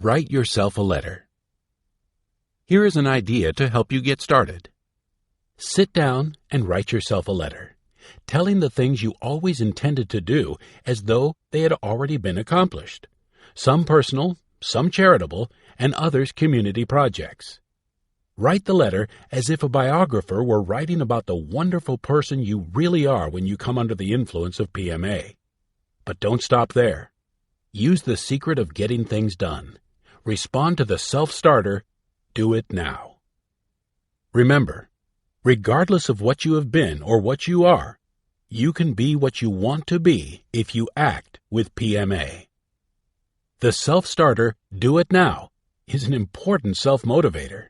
Write yourself a letter. Here is an idea to help you get started. Sit down and write yourself a letter, telling the things you always intended to do as though they had already been accomplished. Some personal, some charitable, and others community projects. Write the letter as if a biographer were writing about the wonderful person you really are when you come under the influence of PMA. But don't stop there. Use the secret of getting things done. Respond to the self-starter, do it now. Remember, regardless of what you have been or what you are, you can be what you want to be if you act with PMA. The self-starter, do it now, is an important self-motivator.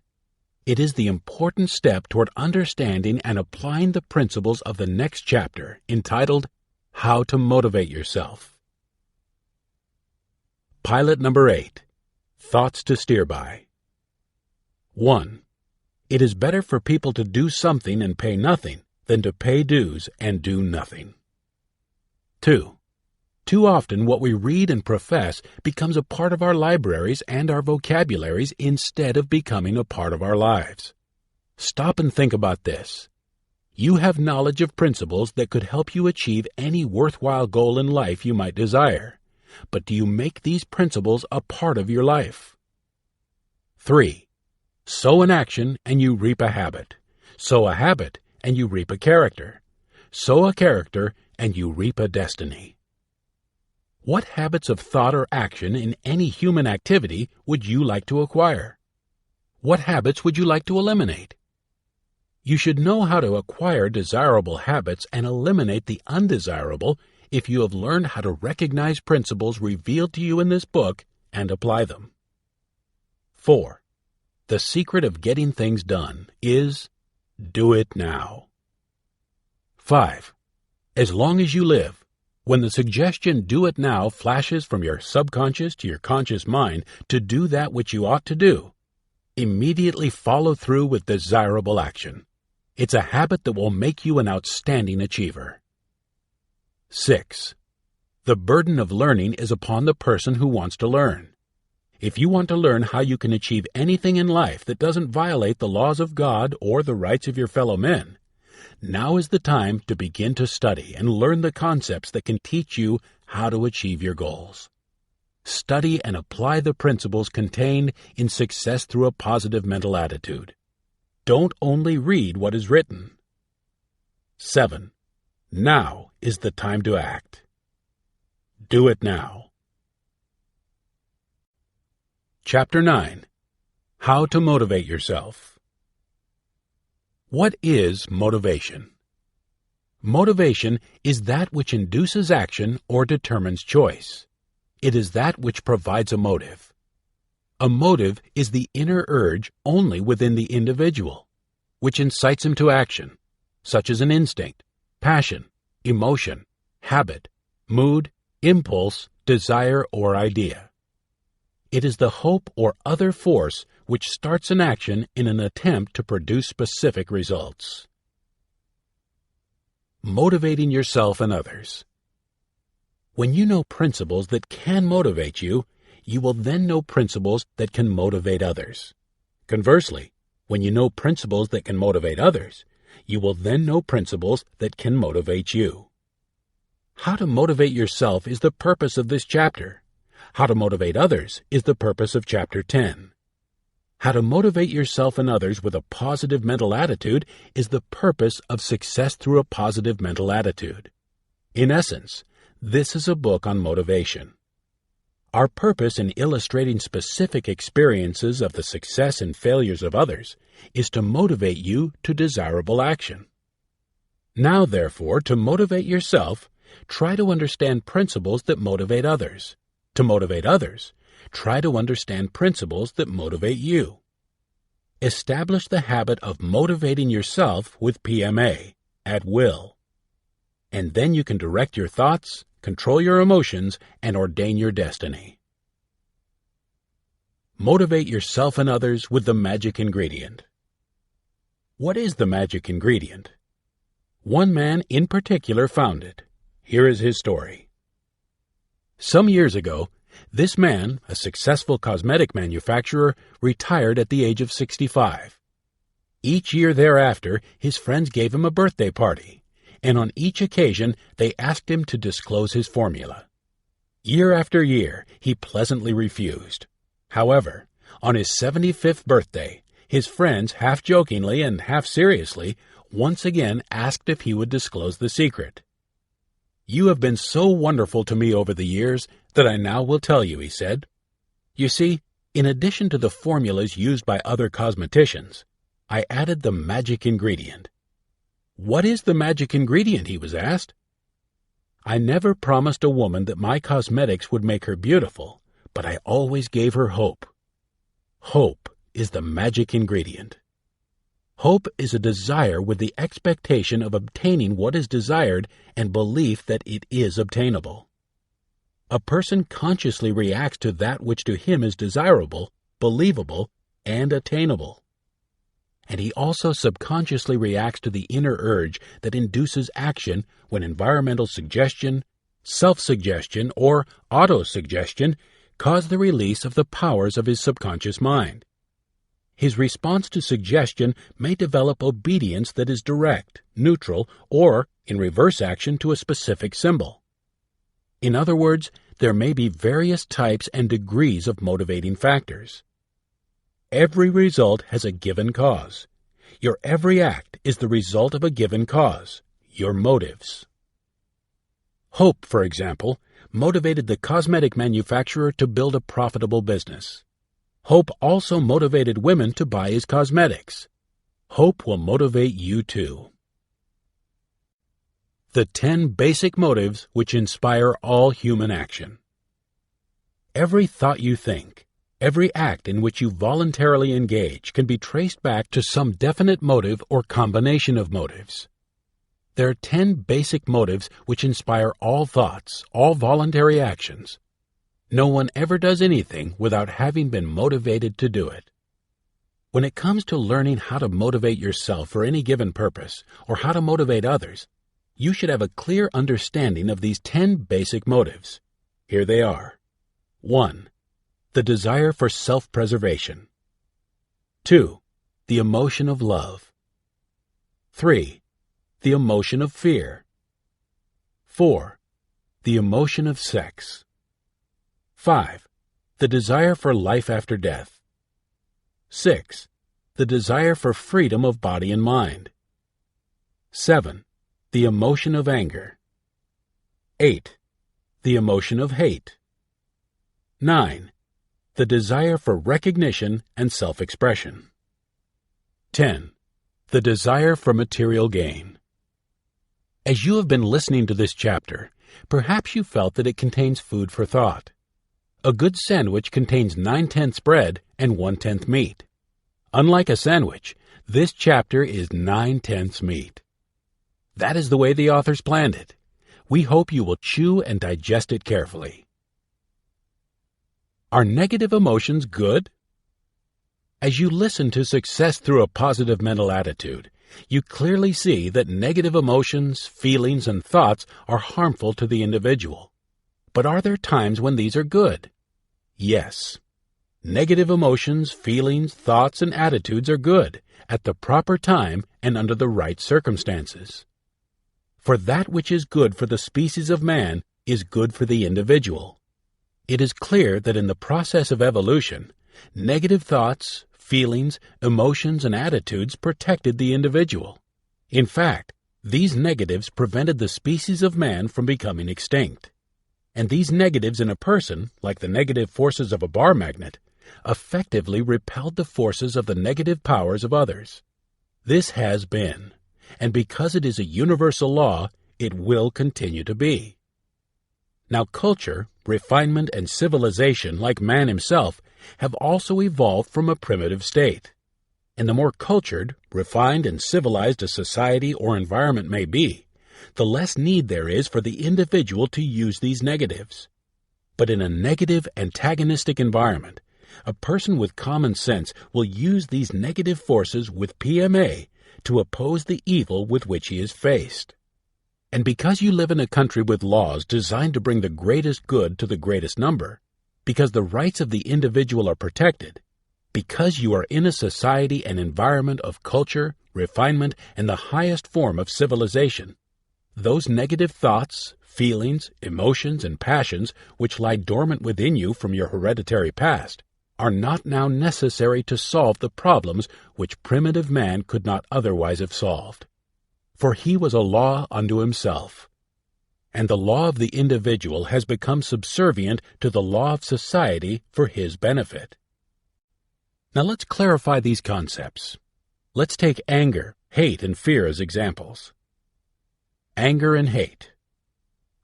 It is the important step toward understanding and applying the principles of the next chapter entitled How to Motivate Yourself. Pilot number 8. Thoughts to steer by. 1. It is better for people to do something and pay nothing than to pay dues and do nothing. 2. Too often what we read and profess becomes a part of our libraries and our vocabularies instead of becoming a part of our lives. Stop and think about this. You have knowledge of principles that could help you achieve any worthwhile goal in life you might desire. But do you make these principles a part of your life? 3. Sow an action and you reap a habit. Sow a habit and you reap a character. Sow a character and you reap a destiny. What habits of thought or action in any human activity would you like to acquire? What habits would you like to eliminate? You should know how to acquire desirable habits and eliminate the undesirable if you have learned how to recognize principles revealed to you in this book and apply them. 4. The secret of getting things done is do it now. 5. As long as you live, when the suggestion do it now flashes from your subconscious to your conscious mind to do that which you ought to do, immediately follow through with desirable action. It's a habit that will make you an outstanding achiever. 6. The burden of learning is upon the person who wants to learn. If you want to learn how you can achieve anything in life that doesn't violate the laws of God or the rights of your fellow men, now is the time to begin to study and learn the concepts that can teach you how to achieve your goals. Study and apply the principles contained in Success Through a Positive Mental Attitude. Don't only read what is written. 7. Now is the time to act. Do it now. Chapter 9. How to Motivate Yourself. What is motivation? Motivation is that which induces action or determines choice. It is that which provides a motive. A motive is the inner urge only within the individual, which incites him to action, such as an instinct, passion, emotion, habit, mood, impulse, desire, or idea. It is the hope or other force which starts an action in an attempt to produce specific results. Motivating yourself and others. When you know principles that can motivate you, you will then know principles that can motivate others. Conversely, when you know principles that can motivate others, you will then know principles that can motivate you. How to motivate yourself is the purpose of this chapter. How to motivate others is the purpose of Chapter 10. How to motivate yourself and others with a positive mental attitude is the purpose of Success Through a Positive Mental Attitude. In essence, this is a book on motivation. Our purpose in illustrating specific experiences of the success and failures of others is to motivate you to desirable action. Now, therefore, to motivate yourself, try to understand principles that motivate others. To motivate others, try to understand principles that motivate you. Establish the habit of motivating yourself with PMA, at will. And then you can direct your thoughts, control your emotions, and ordain your destiny. Motivate yourself and others with the magic ingredient. What is the magic ingredient? One man in particular found it. Here is his story. Some years ago, This man, a successful cosmetic manufacturer, retired at the age of 65. Each year thereafter, his friends gave him a birthday party, and on each occasion they asked him to disclose his formula. Year after year, he pleasantly refused. However, on his 75th birthday, his friends, half jokingly and half seriously, once again asked if he would disclose the secret. "You have been so wonderful to me over the years that I now will tell you," he said. "You see, in addition to the formulas used by other cosmeticians, I added the magic ingredient." "What is the magic ingredient?" he was asked. "I never promised a woman that my cosmetics would make her beautiful, but I always gave her hope. Hope is the magic ingredient. Hope is a desire with the expectation of obtaining what is desired and belief that it is obtainable. A person consciously reacts to that which to him is desirable, believable, and attainable. And he also subconsciously reacts to the inner urge that induces action when environmental suggestion, self-suggestion, or auto-suggestion cause the release of the powers of his subconscious mind. His response to suggestion may develop obedience that is direct, neutral, or in reverse action to a specific symbol. In other words, there may be various types and degrees of motivating factors. Every result has a given cause. Your every act is the result of a given cause, your motives. Hope, for example, motivated the cosmetic manufacturer to build a profitable business. Hope also motivated women to buy his cosmetics. Hope will motivate you too. The 10 basic motives which inspire all human action. Every thought you think, every act in which you voluntarily engage can be traced back to some definite motive or combination of motives. There are 10 basic motives which inspire all thoughts, all voluntary actions. No one ever does anything without having been motivated to do it. When it comes to learning how to motivate yourself for any given purpose, or how to motivate others, you should have a clear understanding of these 10 basic motives. Here they are. 1. The desire for self-preservation. 2. The emotion of love. 3. The emotion of fear. 4. The emotion of sex. 5. The desire for life after death. 6. The desire for freedom of body and mind. 7. The emotion of anger. 8. The emotion of hate. 9. The desire for recognition and self-expression. 10. The desire for material gain. As you have been listening to this chapter, perhaps you felt that it contains food for thought. A good sandwich contains 9/10 bread and 1/10 meat. Unlike a sandwich, this chapter is 9/10 meat. That is the way the authors planned it. We hope you will chew and digest it carefully. Are negative emotions good? As you listen to success through a positive mental attitude, you clearly see that negative emotions, feelings, and thoughts are harmful to the individual. But are there times when these are good? Yes. Negative emotions, feelings, thoughts, and attitudes are good at the proper time and under the right circumstances. For that which is good for the species of man is good for the individual. It is clear that in the process of evolution, negative thoughts, feelings, emotions, and attitudes protected the individual. In fact, these negatives prevented the species of man from becoming extinct. And these negatives in a person, like the negative forces of a bar magnet, effectively repelled the forces of the negative powers of others. This has been, and because it is a universal law, it will continue to be. Now culture, refinement, and civilization, like man himself, have also evolved from a primitive state. And the more cultured, refined, and civilized a society or environment may be, the less need there is for the individual to use these negatives. But in a negative, antagonistic environment, a person with common sense will use these negative forces with PMA to oppose the evil with which he is faced. And because you live in a country with laws designed to bring the greatest good to the greatest number, because the rights of the individual are protected, because you are in a society and environment of culture, refinement, and the highest form of civilization, those negative thoughts, feelings, emotions, and passions which lie dormant within you from your hereditary past are not now necessary to solve the problems which primitive man could not otherwise have solved. For he was a law unto himself, and the law of the individual has become subservient to the law of society for his benefit. Now let's clarify these concepts. Let's take anger, hate, and fear as examples. Anger and hate.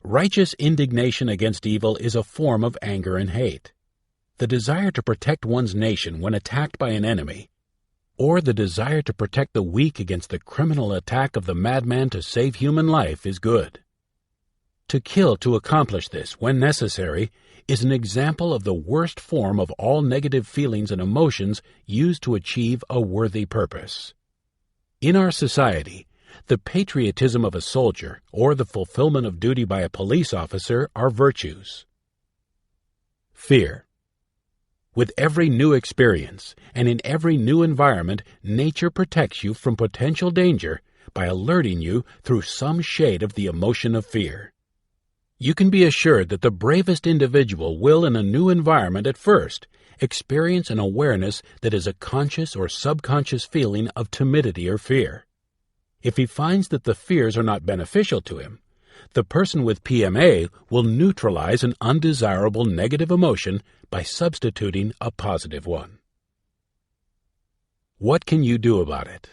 Righteous indignation against evil is a form of anger and hate. The desire to protect one's nation when attacked by an enemy, or the desire to protect the weak against the criminal attack of the madman to save human life is good. To kill to accomplish this, when necessary, is an example of the worst form of all negative feelings and emotions used to achieve a worthy purpose. In our society, the patriotism of a soldier or the fulfillment of duty by a police officer are virtues. Fear. With every new experience and in every new environment, nature protects you from potential danger by alerting you through some shade of the emotion of fear. You can be assured that the bravest individual will, in a new environment at first, experience an awareness that is a conscious or subconscious feeling of timidity or fear. If he finds that the fears are not beneficial to him, the person with PMA will neutralize an undesirable negative emotion by substituting a positive one. What can you do about it?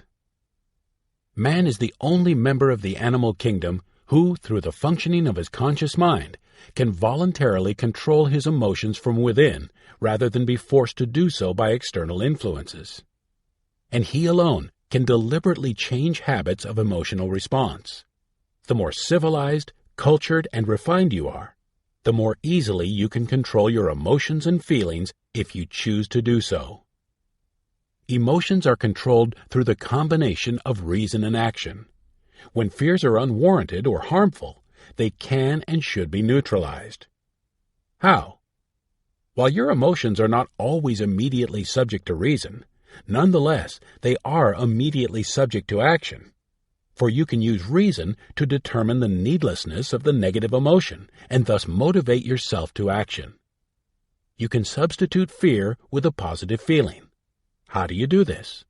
Man is the only member of the animal kingdom who, through the functioning of his conscious mind, can voluntarily control his emotions from within rather than be forced to do so by external influences. And he alone can deliberately change habits of emotional response. The more civilized, cultured, and refined you are, the more easily you can control your emotions and feelings if you choose to do so. Emotions are controlled through the combination of reason and action. When fears are unwarranted or harmful, they can and should be neutralized. How? While your emotions are not always immediately subject to reason, nonetheless, they are immediately subject to action. For you can use reason to determine the needlessness of the negative emotion and thus motivate yourself to action. You can substitute fear with a positive feeling. How do you do this?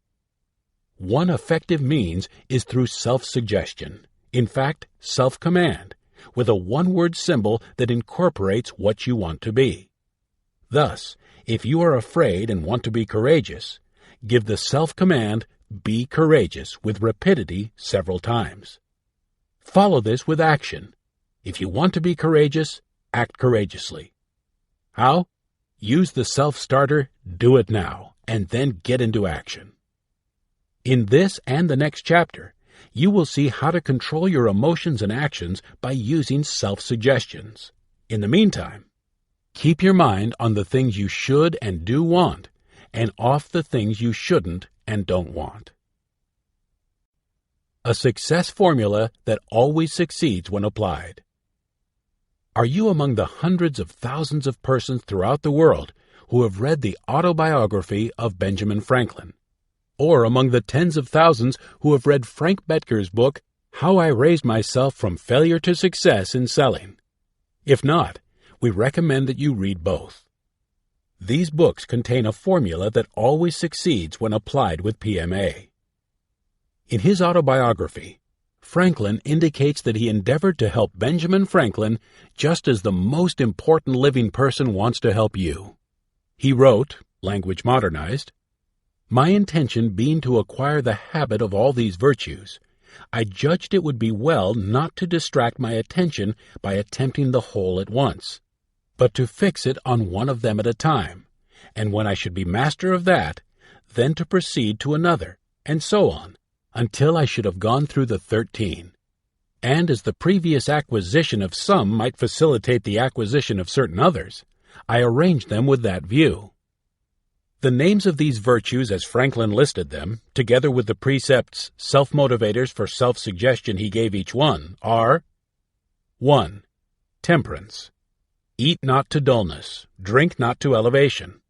One effective means is through self-suggestion, in fact, self-command, with a one-word symbol that incorporates what you want to be. Thus, if you are afraid and want to be courageous, give the self-command, "Be courageous," with rapidity several times. Follow this with action. If you want to be courageous, act courageously. How? Use the self-starter, "Do it now," and then get into action. In this and the next chapter, you will see how to control your emotions and actions by using self-suggestions. In the meantime, keep your mind on the things you should and do want, and off the things you shouldn't and don't want. A success formula that always succeeds when applied. Are you among the hundreds of thousands of persons throughout the world who have read the autobiography of Benjamin Franklin? Or among the tens of thousands who have read Frank Betker's book, How I Raised Myself from Failure to Success in Selling? If not, we recommend that you read both. These books contain a formula that always succeeds when applied with PMA. In his autobiography, Franklin indicates that he endeavored to help Benjamin Franklin just as the most important living person wants to help you. He wrote, language modernized, "My intention being to acquire the habit of all these virtues, I judged it would be well not to distract my attention by attempting the whole at once, but to fix it on one of them at a time, and when I should be master of that, then to proceed to another, and so on, until I should have gone through the 13. And as the previous acquisition of some might facilitate the acquisition of certain others, I arranged them with that view." The names of these virtues as Franklin listed them, together with the precepts, self-motivators for self-suggestion he gave each one, are 1. Temperance. Eat not to dullness, drink not to elevation.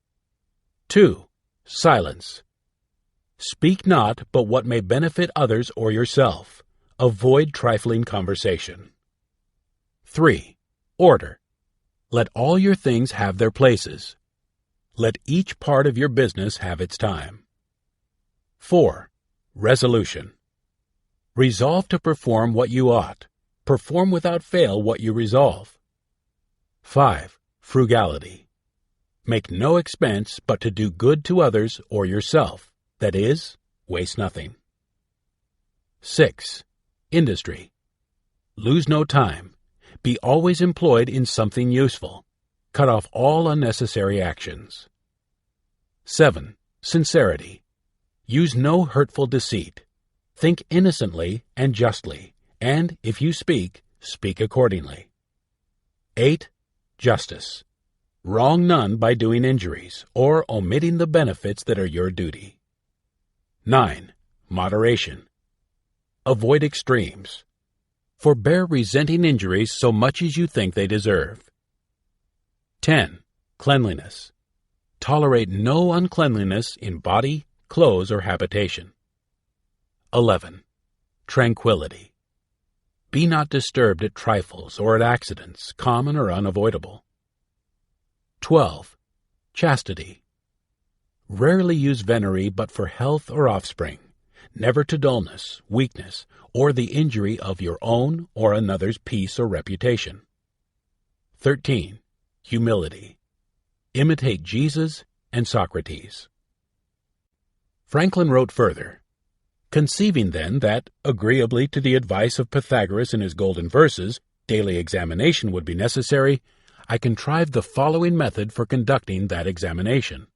2. Silence. Speak not but what may benefit others or yourself. Avoid trifling conversation. 3. Order. Let all your things have their places. Let each part of your business have its time. 4. Resolution. Resolve to perform what you ought. Perform without fail what you resolve. 5. Frugality. Make no expense but to do good to others or yourself. That is, waste nothing. 6. Industry. Lose no time. Be always employed in something useful. Cut off all unnecessary actions. 7. Sincerity. Use no hurtful deceit. Think innocently and justly, and if you speak, speak accordingly. 8. Justice. Wrong none by doing injuries, or omitting the benefits that are your duty. 9. Moderation. Avoid extremes. Forbear resenting injuries so much as you think they deserve. 10. Cleanliness. Tolerate no uncleanliness in body, clothes, or habitation. 11. Tranquility. Be not disturbed at trifles or at accidents, common or unavoidable. 12. Chastity. Rarely use venery but for health or offspring, never to dullness, weakness, or the injury of your own or another's peace or reputation. 13. Humility. Imitate Jesus and Socrates. Franklin wrote further, conceiving then that, agreeably to the advice of Pythagoras in his golden verses, daily examination would be necessary, I contrived the following method for conducting that examination.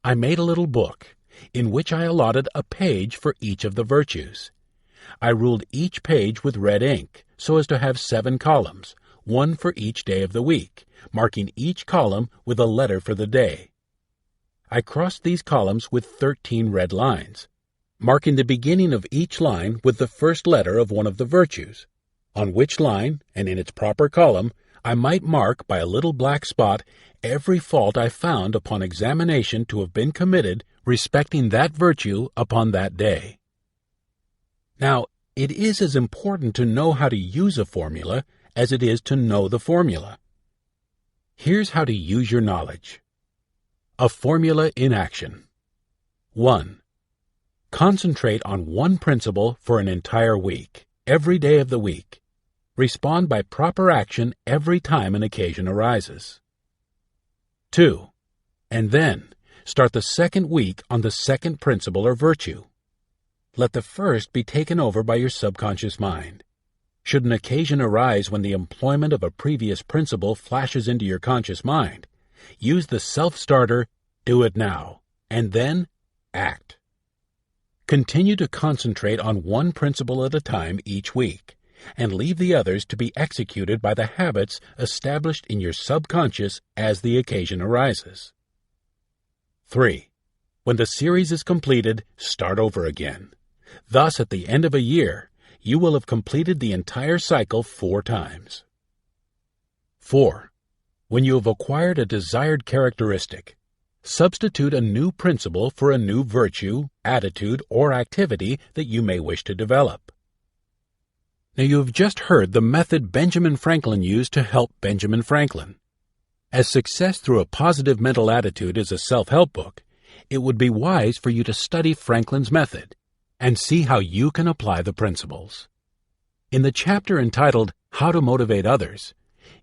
I made a little book, in which I allotted a page for each of the virtues. I ruled each page with red ink, so as to have 7 columns, one for each day of the week, marking each column with a letter for the day. I crossed these columns with 13 red lines, marking the beginning of each line with the first letter of one of the virtues, on which line, and in its proper column, I might mark by a little black spot every fault I found upon examination to have been committed respecting that virtue upon that day. Now, it is as important to know how to use a formula as it is to know the formula. Here's how to use your knowledge. A formula in action. 1. Concentrate on one principle for an entire week, every day of the week. Respond by proper action every time an occasion arises. 2. And then, start the second week on the second principle or virtue. Let the first be taken over by your subconscious mind. Should an occasion arise when the employment of a previous principle flashes into your conscious mind, use the self-starter, do it now, and then act. Continue to concentrate on one principle at a time each week, and leave the others to be executed by the habits established in your subconscious as the occasion arises. 3. When the series is completed, start over again. Thus, at the end of a year, you will have completed the entire cycle 4 times. 4. When you have acquired a desired characteristic, substitute a new principle for a new virtue, attitude, or activity that you may wish to develop. Now you have just heard the method Benjamin Franklin used to help Benjamin Franklin. As Success Through a Positive Mental Attitude is a self-help book, it would be wise for you to study Franklin's method and see how you can apply the principles. In the chapter entitled How to Motivate Others,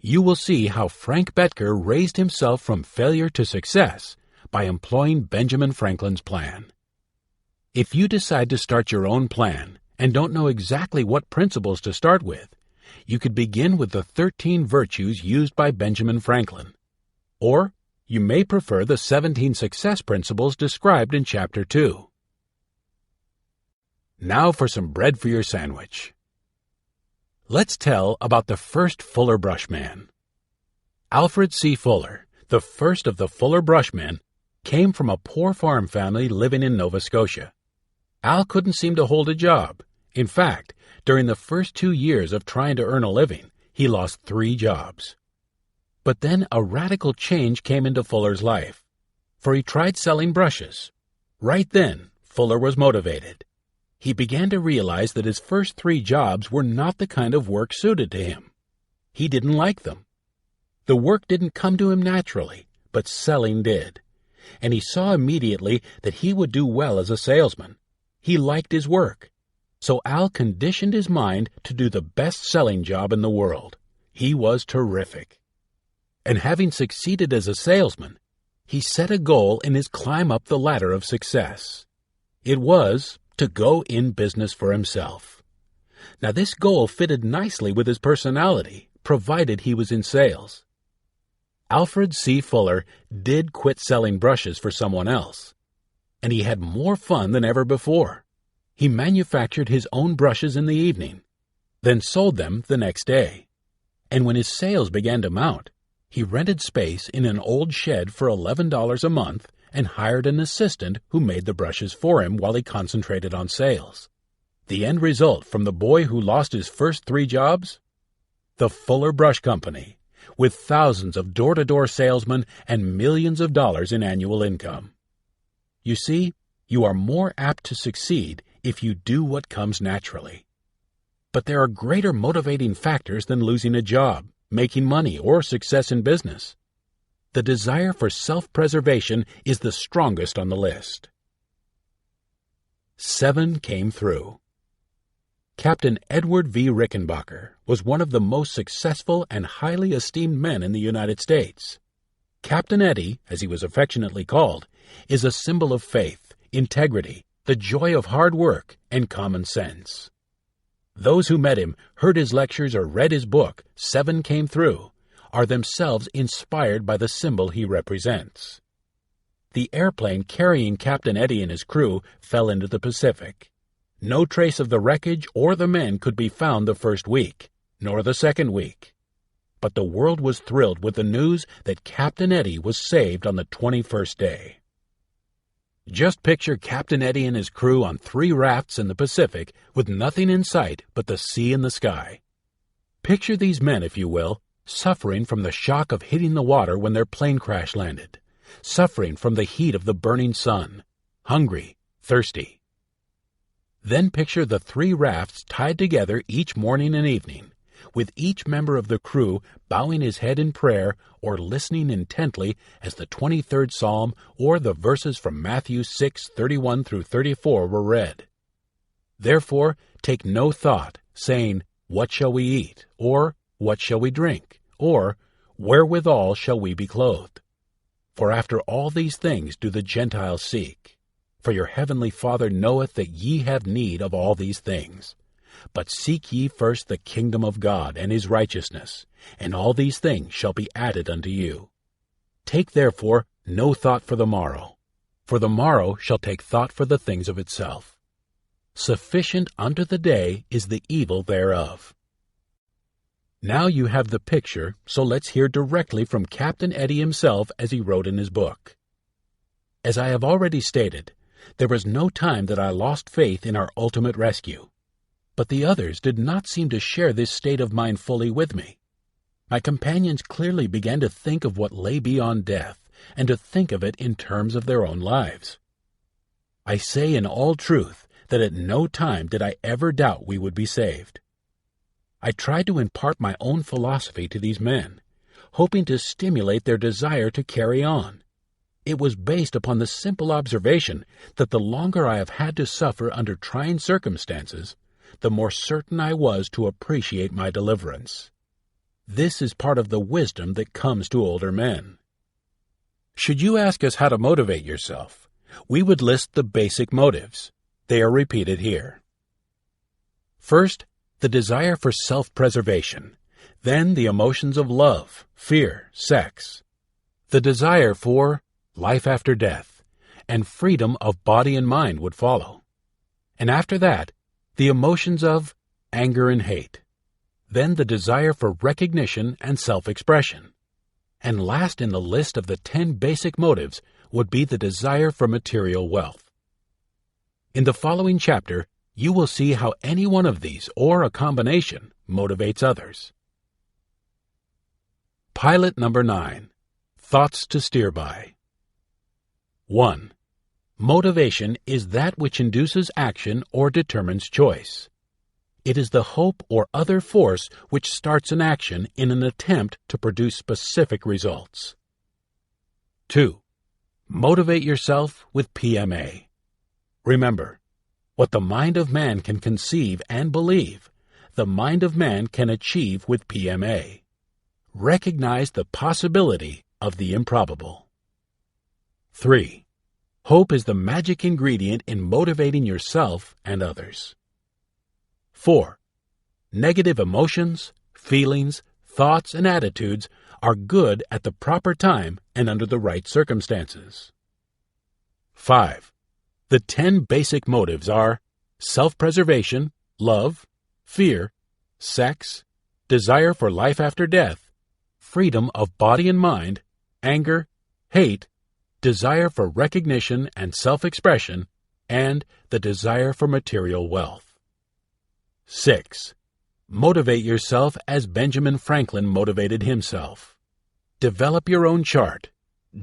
you will see how Frank Bettger raised himself from failure to success by employing Benjamin Franklin's plan. If you decide to start your own plan and don't know exactly what principles to start with, you could begin with the 13 virtues used by Benjamin Franklin. Or you may prefer the 17 success principles described in Chapter 2. Now for some bread for your sandwich. Let's tell about the first Fuller Brush Man. Alfred C. Fuller, the first of the Fuller Brush Men, came from a poor farm family living in Nova Scotia. Al couldn't seem to hold a job. In fact, during the first 2 years of trying to earn a living, he lost 3 jobs. But then a radical change came into Fuller's life, for he tried selling brushes. Right then, Fuller was motivated. He began to realize that his first 3 jobs were not the kind of work suited to him. He didn't like them. The work didn't come to him naturally, but selling did. And he saw immediately that he would do well as a salesman. He liked his work. So Al conditioned his mind to do the best selling job in the world. He was terrific. And having succeeded as a salesman, he set a goal in his climb up the ladder of success. It was to go in business for himself. Now this goal fitted nicely with his personality, provided he was in sales. Alfred C. Fuller did quit selling brushes for someone else, and he had more fun than ever before. He manufactured his own brushes in the evening, then sold them the next day. And when his sales began to mount, he rented space in an old shed for $11 a month and hired an assistant who made the brushes for him while he concentrated on sales. The end result from the boy who lost his first 3 jobs? The Fuller Brush Company, with thousands of door-to-door salesmen and millions of dollars in annual income. You see, you are more apt to succeed if you do what comes naturally. But there are greater motivating factors than losing a job, making money, or success in business. The desire for self-preservation is the strongest on the list. 7 came through. Captain Edward V. Rickenbacker was one of the most successful and highly esteemed men in the United States. Captain Eddie, as he was affectionately called, is a symbol of faith, integrity, the joy of hard work, and common sense. Those who met him, heard his lectures, or read his book, 7 Came Through, are themselves inspired by the symbol he represents. The airplane carrying Captain Eddie and his crew fell into the Pacific. No trace of the wreckage or the men could be found the first week, nor the second week. But the world was thrilled with the news that Captain Eddie was saved on the 21st day. Just picture Captain Eddie and his crew on 3 rafts in the Pacific with nothing in sight but the sea and the sky. Picture these men, if you will, suffering from the shock of hitting the water when their plane crash landed, suffering from the heat of the burning sun, hungry, thirsty. Then picture the 3 rafts tied together each morning and evening, with each member of the crew bowing his head in prayer or listening intently as the 23rd Psalm or the verses from Matthew 6:31 through 34 were read. Therefore, take no thought, saying, "What shall we eat?" or "What shall we drink?" or "Wherewithal shall we be clothed?" For after all these things do the Gentiles seek. For your heavenly Father knoweth that ye have need of all these things. But seek ye first the kingdom of God and his righteousness, and all these things shall be added unto you. Take therefore no thought for the morrow shall take thought for the things of itself. Sufficient unto the day is the evil thereof. Now you have the picture, so let's hear directly from Captain Eddie himself as he wrote in his book. As I have already stated, there was no time that I lost faith in our ultimate rescue. But the others did not seem to share this state of mind fully with me. My companions clearly began to think of what lay beyond death, and to think of it in terms of their own lives. I say in all truth that at no time did I ever doubt we would be saved. I tried to impart my own philosophy to these men, hoping to stimulate their desire to carry on. It was based upon the simple observation that the longer I have had to suffer under trying circumstances, the more certain I was to appreciate my deliverance. This is part of the wisdom that comes to older men. Should you ask us how to motivate yourself, we would list the basic motives. They are repeated here. First, the desire for self-preservation, then the emotions of love, fear, sex, the desire for life after death, and freedom of body and mind would follow. And after that, the emotions of anger and hate, then the desire for recognition and self-expression, and last in the list of the 10 basic motives would be the desire for material wealth. In the following chapter, you will see how any one of these, or a combination, motivates others. Pilot number 9. Thoughts to steer by. 1. Motivation is that which induces action or determines choice. It is the hope or other force which starts an action in an attempt to produce specific results. 2. Motivate yourself with PMA. Remember, what the mind of man can conceive and believe, the mind of man can achieve with PMA. Recognize the possibility of the improbable. 3. Hope is the magic ingredient in motivating yourself and others. 4. Negative emotions, feelings, thoughts, and attitudes are good at the proper time and under the right circumstances. 5. The 10 basic motives are self-preservation, love, fear, sex, desire for life after death, freedom of body and mind, anger, hate, desire for recognition and self-expression, and the desire for material wealth. 6. Motivate yourself as Benjamin Franklin motivated himself. Develop your own chart.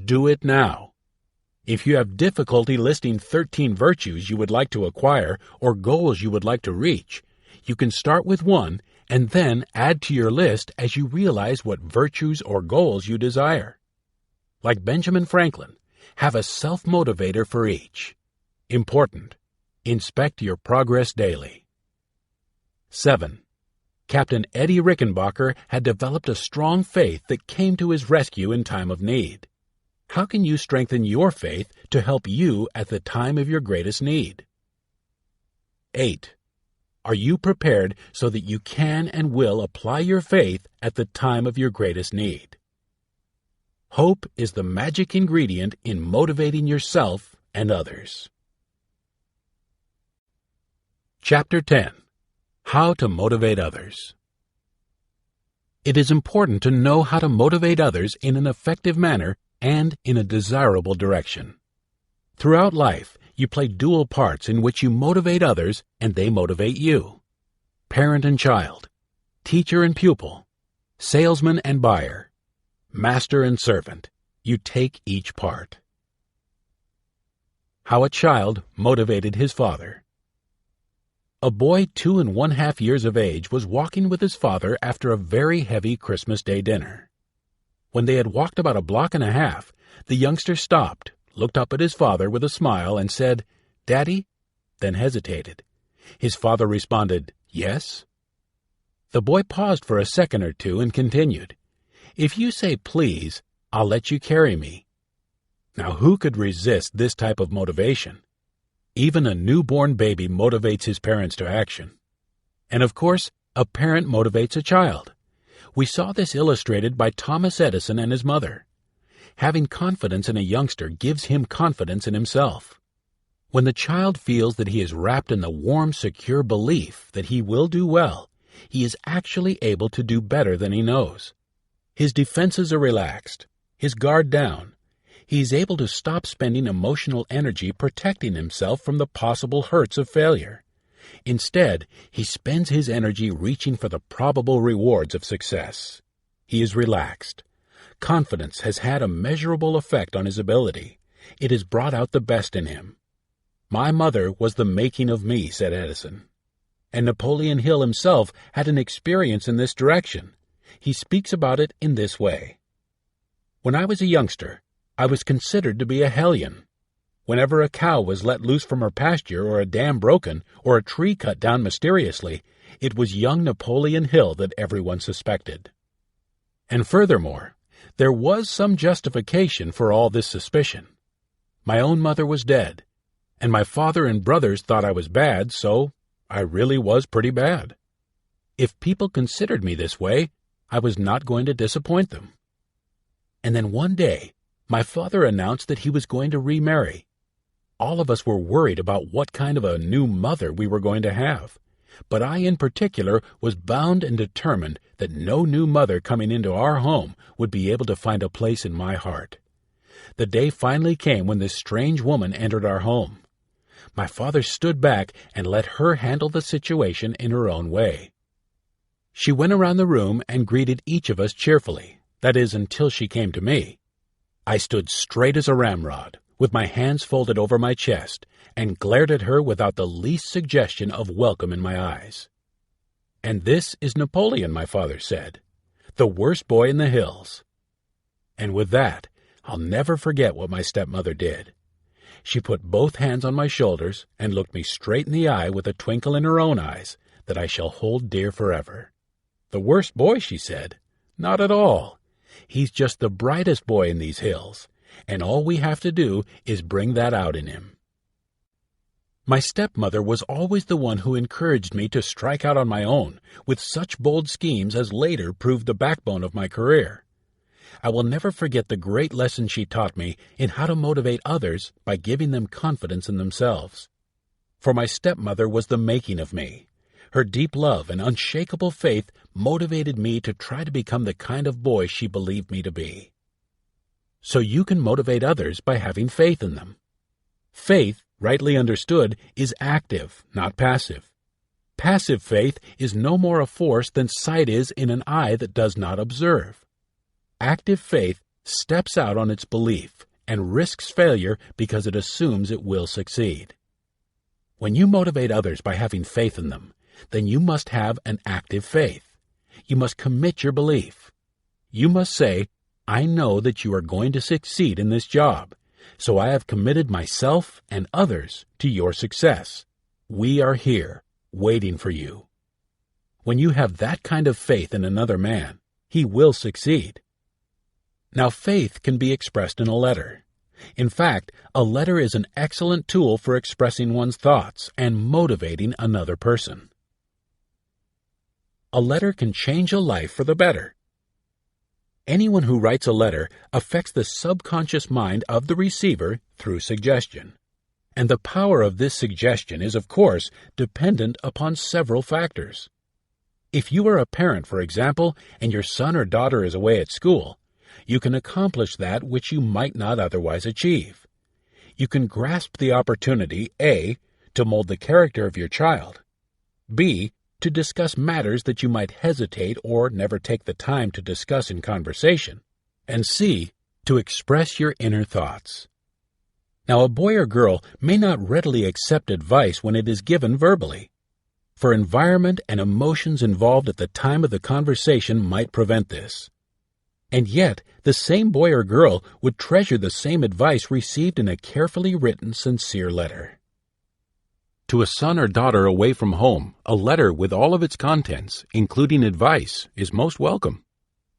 Do it now. If you have difficulty listing 13 virtues you would like to acquire or goals you would like to reach, you can start with one and then add to your list as you realize what virtues or goals you desire. Like Benjamin Franklin, have a self-motivator for each. Important. Inspect your progress daily. 7. Captain Eddie Rickenbacker had developed a strong faith that came to his rescue in time of need. How can you strengthen your faith to help you at the time of your greatest need? 8. Are you prepared so that you can and will apply your faith at the time of your greatest need? Hope is the magic ingredient in motivating yourself and others. Chapter 10. How to motivate others. It is important to know how to motivate others in an effective manner and in a desirable direction. Throughout life, you play dual parts in which you motivate others and they motivate you. Parent and child, teacher and pupil, salesman and buyer, master and servant, you take each part. How a child motivated his father. A boy 2 1/2 years of age was walking with his father after a very heavy Christmas Day dinner. When they had walked about a block and a half, the youngster stopped, looked up at his father with a smile, and said, "Daddy?" then hesitated. His father responded, "Yes?" The boy paused for a second or two and continued, "If you say please, I'll let you carry me." Now who could resist this type of motivation? Even a newborn baby motivates his parents to action. And of course, a parent motivates a child. We saw this illustrated by Thomas Edison and his mother. Having confidence in a youngster gives him confidence in himself. When the child feels that he is wrapped in the warm, secure belief that he will do well, he is actually able to do better than he knows. His defenses are relaxed, his guard down. He is able to stop spending emotional energy protecting himself from the possible hurts of failure. Instead, he spends his energy reaching for the probable rewards of success. He is relaxed. Confidence has had a measurable effect on his ability. It has brought out the best in him. "My mother was the making of me," said Edison. And Napoleon Hill himself had an experience in this direction. He speaks about it in this way. "When I was a youngster, I was considered to be a hellion. Whenever a cow was let loose from her pasture, or a dam broken, or a tree cut down mysteriously, it was young Napoleon Hill that everyone suspected." And furthermore, there was some justification for all this suspicion. My own mother was dead, and my father and brothers thought I was bad, so I really was pretty bad. If people considered me this way, I was not going to disappoint them. And then one day, my father announced that he was going to remarry. All of us were worried about what kind of a new mother we were going to have, but I in particular was bound and determined that no new mother coming into our home would be able to find a place in my heart. The day finally came when this strange woman entered our home. My father stood back and let her handle the situation in her own way. She went around the room and greeted each of us cheerfully, That is, until she came to me. I stood straight as a ramrod, with my hands folded over my chest, and glared at her without the least suggestion of welcome in my eyes. "And this is Napoleon," my father said, "the worst boy in the hills." And with that, I'll never forget what my stepmother did. She put both hands on my shoulders and looked me straight in the eye with a twinkle in her own eyes that I shall hold dear forever. "The worst boy," she said. "Not at all. He's just the brightest boy in these hills, and all we have to do is bring that out in him." My stepmother was always the one who encouraged me to strike out on my own with such bold schemes as later proved the backbone of my career. I will never forget the great lesson she taught me in how to motivate others by giving them confidence in themselves. For my stepmother was the making of me. Her deep love and unshakable faith motivated me to try to become the kind of boy she believed me to be. So you can motivate others by having faith in them. Faith, rightly understood, is active, not passive. Passive faith is no more a force than sight is in an eye that does not observe. Active faith steps out on its belief and risks failure because it assumes it will succeed. When you motivate others by having faith in them, then you must have an active faith. You must commit your belief. You must say, "I know that you are going to succeed in this job, so I have committed myself and others to your success. We are here, waiting for you." When you have that kind of faith in another man, he will succeed. Now, faith can be expressed in a letter. In fact, a letter is an excellent tool for expressing one's thoughts and motivating another person. A letter can change a life for the better. Anyone who writes a letter affects the subconscious mind of the receiver through suggestion. And the power of this suggestion is, of course, dependent upon several factors. If you are a parent, for example, and your son or daughter is away at school, you can accomplish that which you might not otherwise achieve. You can grasp the opportunity, A, to mold the character of your child, B, to discuss matters that you might hesitate or never take the time to discuss in conversation, and C, to express your inner thoughts. Now, a boy or girl may not readily accept advice when it is given verbally, for environment and emotions involved at the time of the conversation might prevent this. And yet, the same boy or girl would treasure the same advice received in a carefully written, sincere letter. To a son or daughter away from home, a letter with all of its contents, including advice, is most welcome.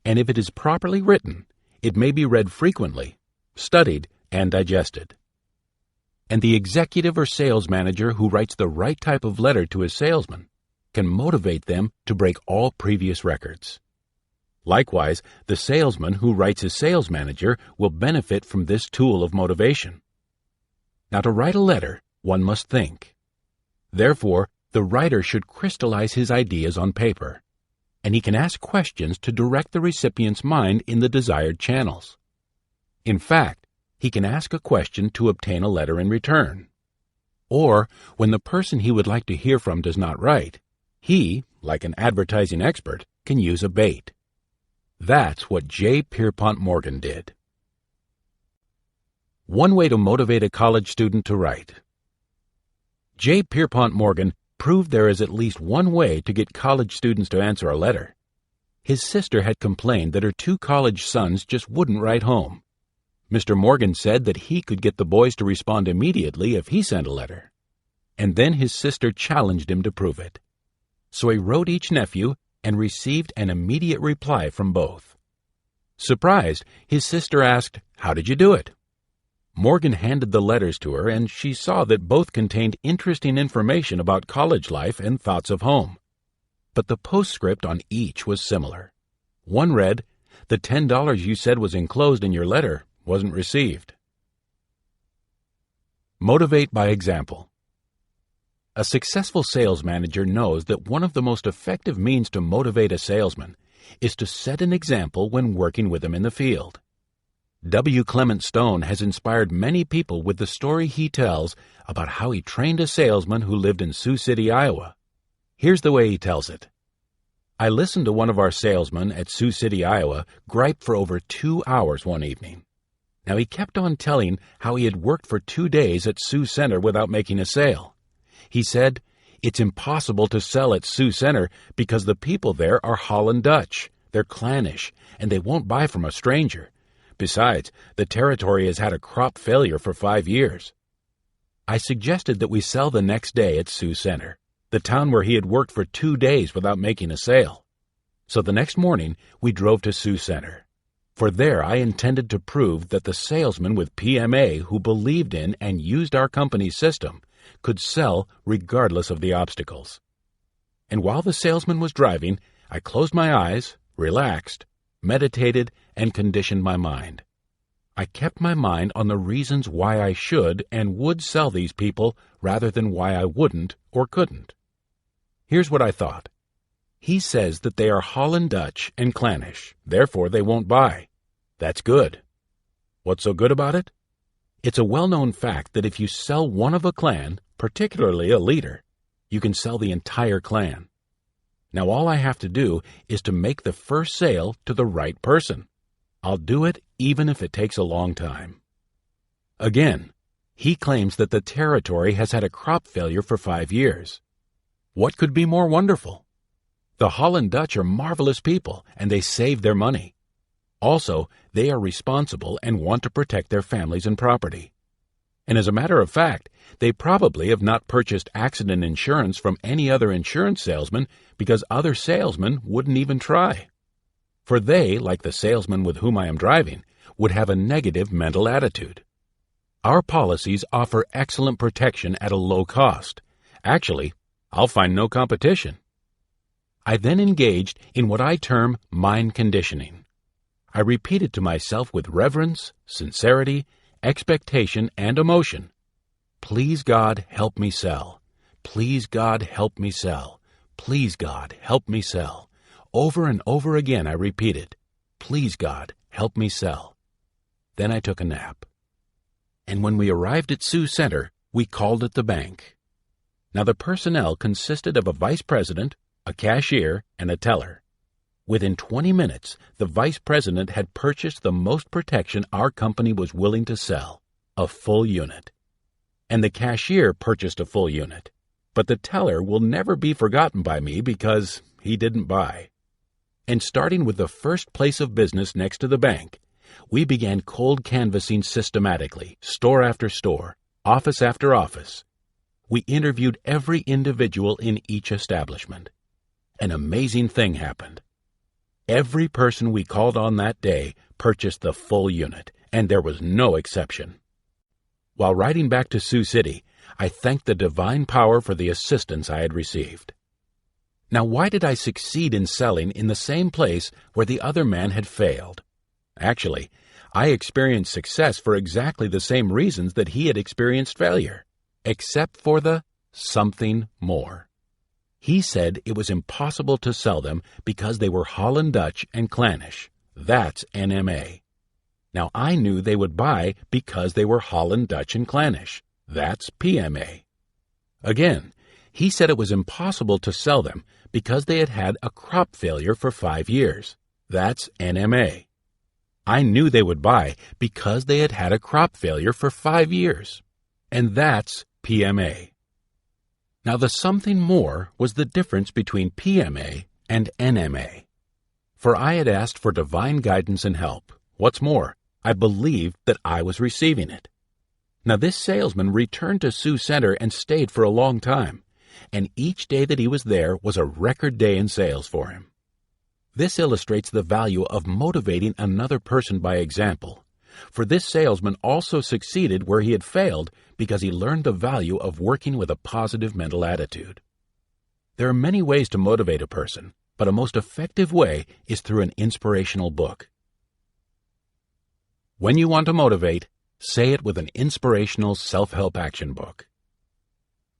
And if it is properly written, it may be read frequently, studied, and digested. And the executive or sales manager who writes the right type of letter to his salesman can motivate them to break all previous records. Likewise, the salesman who writes his sales manager will benefit from this tool of motivation. Now, to write a letter, one must think. Therefore, the writer should crystallize his ideas on paper, and he can ask questions to direct the recipient's mind in the desired channels. In fact, he can ask a question to obtain a letter in return. Or, when the person he would like to hear from does not write, he, like an advertising expert, can use a bait. That's what J. Pierpont Morgan did. One way to motivate a college student to write. J. Pierpont Morgan proved there is at least one way to get college students to answer a letter. His sister had complained that her 2 college sons just wouldn't write home. Mr. Morgan said that he could get the boys to respond immediately if he sent a letter. And then his sister challenged him to prove it. So he wrote each nephew and received an immediate reply from both. Surprised, his sister asked, "How did you do it?" Morgan handed the letters to her, and she saw that both contained interesting information about college life and thoughts of home. But the postscript on each was similar. One read, "The $10 you said was enclosed in your letter wasn't received." Motivate by example. A successful sales manager knows that one of the most effective means to motivate a salesman is to set an example when working with him in the field. W. Clement Stone has inspired many people with the story he tells about how he trained a salesman who lived in Sioux City, Iowa. Here's the way he tells it. I listened to one of our salesmen at Sioux City, Iowa, gripe for over 2 hours one evening. Now, he kept on telling how he had worked for 2 days at Sioux Center without making a sale. He said, "It's impossible to sell at Sioux Center because the people there are Holland Dutch. They're clannish, and they won't buy from a stranger. Besides, the territory has had a crop failure for 5 years." I suggested that we sell the next day at Sioux Center, the town where he had worked for 2 days without making a sale. So the next morning, we drove to Sioux Center. For there I intended to prove that the salesman with PMA who believed in and used our company's system could sell regardless of the obstacles. And while the salesman was driving, I closed my eyes, relaxed, meditated, and conditioned my mind. I kept my mind on the reasons why I should and would sell these people rather than why I wouldn't or couldn't. Here's what I thought. He says that they are Holland Dutch and clannish, therefore they won't buy. That's good. What's so good about it? It's a well-known fact that if you sell one of a clan, particularly a leader, you can sell the entire clan. Now all I have to do is to make the first sale to the right person. I'll do it even if it takes a long time. Again, he claims that the territory has had a crop failure for 5 years. What could be more wonderful? The Holland Dutch are marvelous people, and they save their money. Also, they are responsible and want to protect their families and property. And as a matter of fact, they probably have not purchased accident insurance from any other insurance salesman because other salesmen wouldn't even try. For they, like the salesman with whom I am driving, would have a negative mental attitude. Our policies offer excellent protection at a low cost. Actually, I'll find no competition. I then engaged in what I term mind conditioning. I repeated to myself with reverence, sincerity, expectation, and emotion, "Please God, help me sell. Please God, help me sell. Please God, help me sell." Over and over again I repeated, "Please God, help me sell." Then I took a nap. And when we arrived at Sioux Center, we called at the bank. Now the personnel consisted of a vice president, a cashier, and a teller. Within 20 minutes, the vice president had purchased the most protection our company was willing to sell, a full unit. And the cashier purchased a full unit. But the teller will never be forgotten by me because he didn't buy. And starting with the first place of business next to the bank, we began cold canvassing systematically, store after store, office after office. We interviewed every individual in each establishment. An amazing thing happened. Every person we called on that day purchased the full unit, and there was no exception. While riding back to Sioux City, I thanked the divine power for the assistance I had received. Now, why did I succeed in selling in the same place where the other man had failed? Actually, I experienced success for exactly the same reasons that he had experienced failure, except for the something more. He said it was impossible to sell them because they were Holland Dutch and clannish. That's NMA. Now, I knew they would buy because they were Holland Dutch and clannish. That's PMA. Again, he said it was impossible to sell them because they had had a crop failure for 5 years. That's NMA. I knew they would buy because they had had a crop failure for 5 years. And that's PMA. Now, the something more was the difference between PMA and NMA. For I had asked for divine guidance and help. What's more, I believed that I was receiving it. Now, this salesman returned to Sioux Center and stayed for a long time, and each day that he was there was a record day in sales for him. This illustrates the value of motivating another person by example, for this salesman also succeeded where he had failed because he learned the value of working with a positive mental attitude. There are many ways to motivate a person, but a most effective way is through an inspirational book. When you want to motivate, say it with an inspirational self-help action book.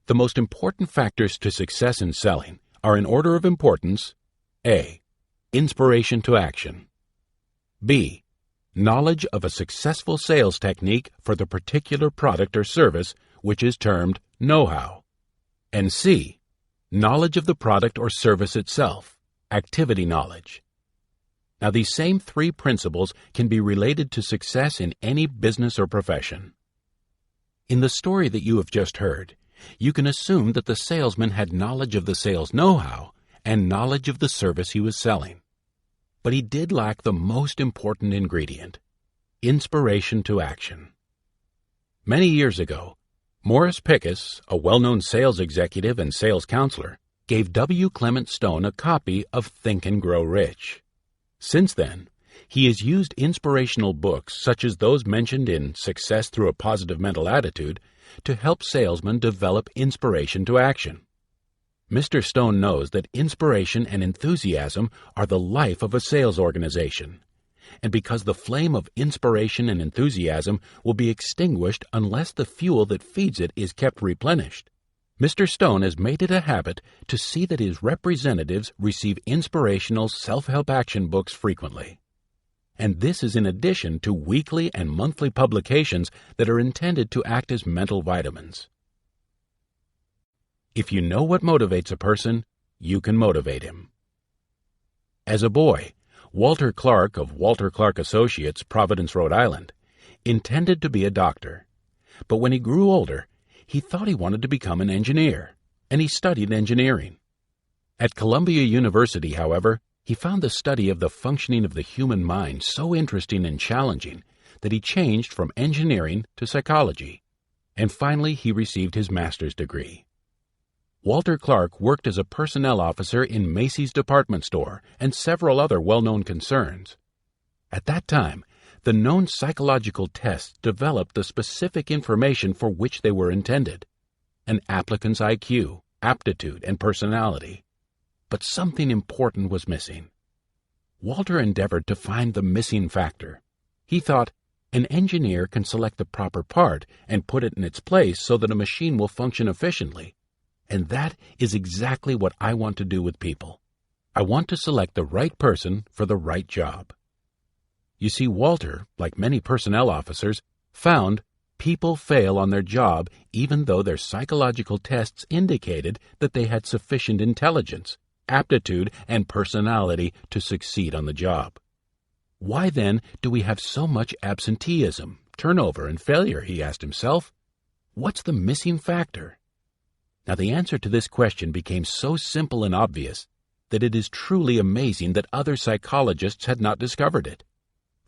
The most important factors to success in selling are in order of importance: A. Inspiration to action. B. Knowledge of a successful sales technique for the particular product or service, which is termed know-how. And C. Knowledge of the product or service itself, activity knowledge. Now, these same three principles can be related to success in any business or profession. In the story that you have just heard, you can assume that the salesman had knowledge of the sales know-how and knowledge of the service he was selling. But he did lack the most important ingredient: inspiration to action. Many years ago, Morris Pickus, a well-known sales executive and sales counselor, gave W. Clement Stone a copy of Think and Grow Rich. Since then, he has used inspirational books such as those mentioned in Success Through a Positive Mental Attitude to help salesmen develop inspiration to action. Mr. Stone knows that inspiration and enthusiasm are the life of a sales organization, and because the flame of inspiration and enthusiasm will be extinguished unless the fuel that feeds it is kept replenished, Mr. Stone has made it a habit to see that his representatives receive inspirational self-help action books frequently. And this is in addition to weekly and monthly publications that are intended to act as mental vitamins. If you know what motivates a person, you can motivate him. As a boy, Walter Clark of Walter Clark Associates, Providence, Rhode Island, intended to be a doctor. But when he grew older, he thought he wanted to become an engineer, and he studied engineering. At Columbia University, however, he found the study of the functioning of the human mind so interesting and challenging that he changed from engineering to psychology, and finally he received his master's degree. Walter Clark worked as a personnel officer in Macy's department store and several other well-known concerns. At that time, the known psychological tests developed the specific information for which they were intended: an applicant's IQ, aptitude, and personality. But something important was missing. Walter endeavored to find the missing factor. He thought, an engineer can select the proper part and put it in its place so that a machine will function efficiently. And that is exactly what I want to do with people. I want to select the right person for the right job. You see, Walter, like many personnel officers, found people fail on their job even though their psychological tests indicated that they had sufficient intelligence, aptitude, and personality to succeed on the job. Why then do we have so much absenteeism, turnover, and failure, he asked himself. What's the missing factor? Now, the answer to this question became so simple and obvious that it is truly amazing that other psychologists had not discovered it.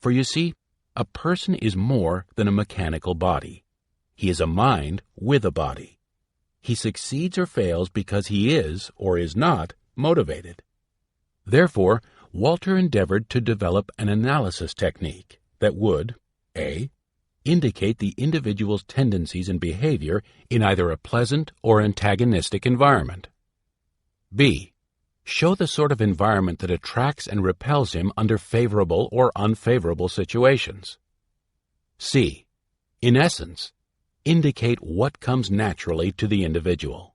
For you see, a person is more than a mechanical body. He is a mind with a body. He succeeds or fails because he is, or is not, motivated. Therefore, Walter endeavored to develop an analysis technique that would A. indicate the individual's tendencies and behavior in either a pleasant or antagonistic environment. B. show the sort of environment that attracts and repels him under favorable or unfavorable situations. C. in essence, indicate what comes naturally to the individual.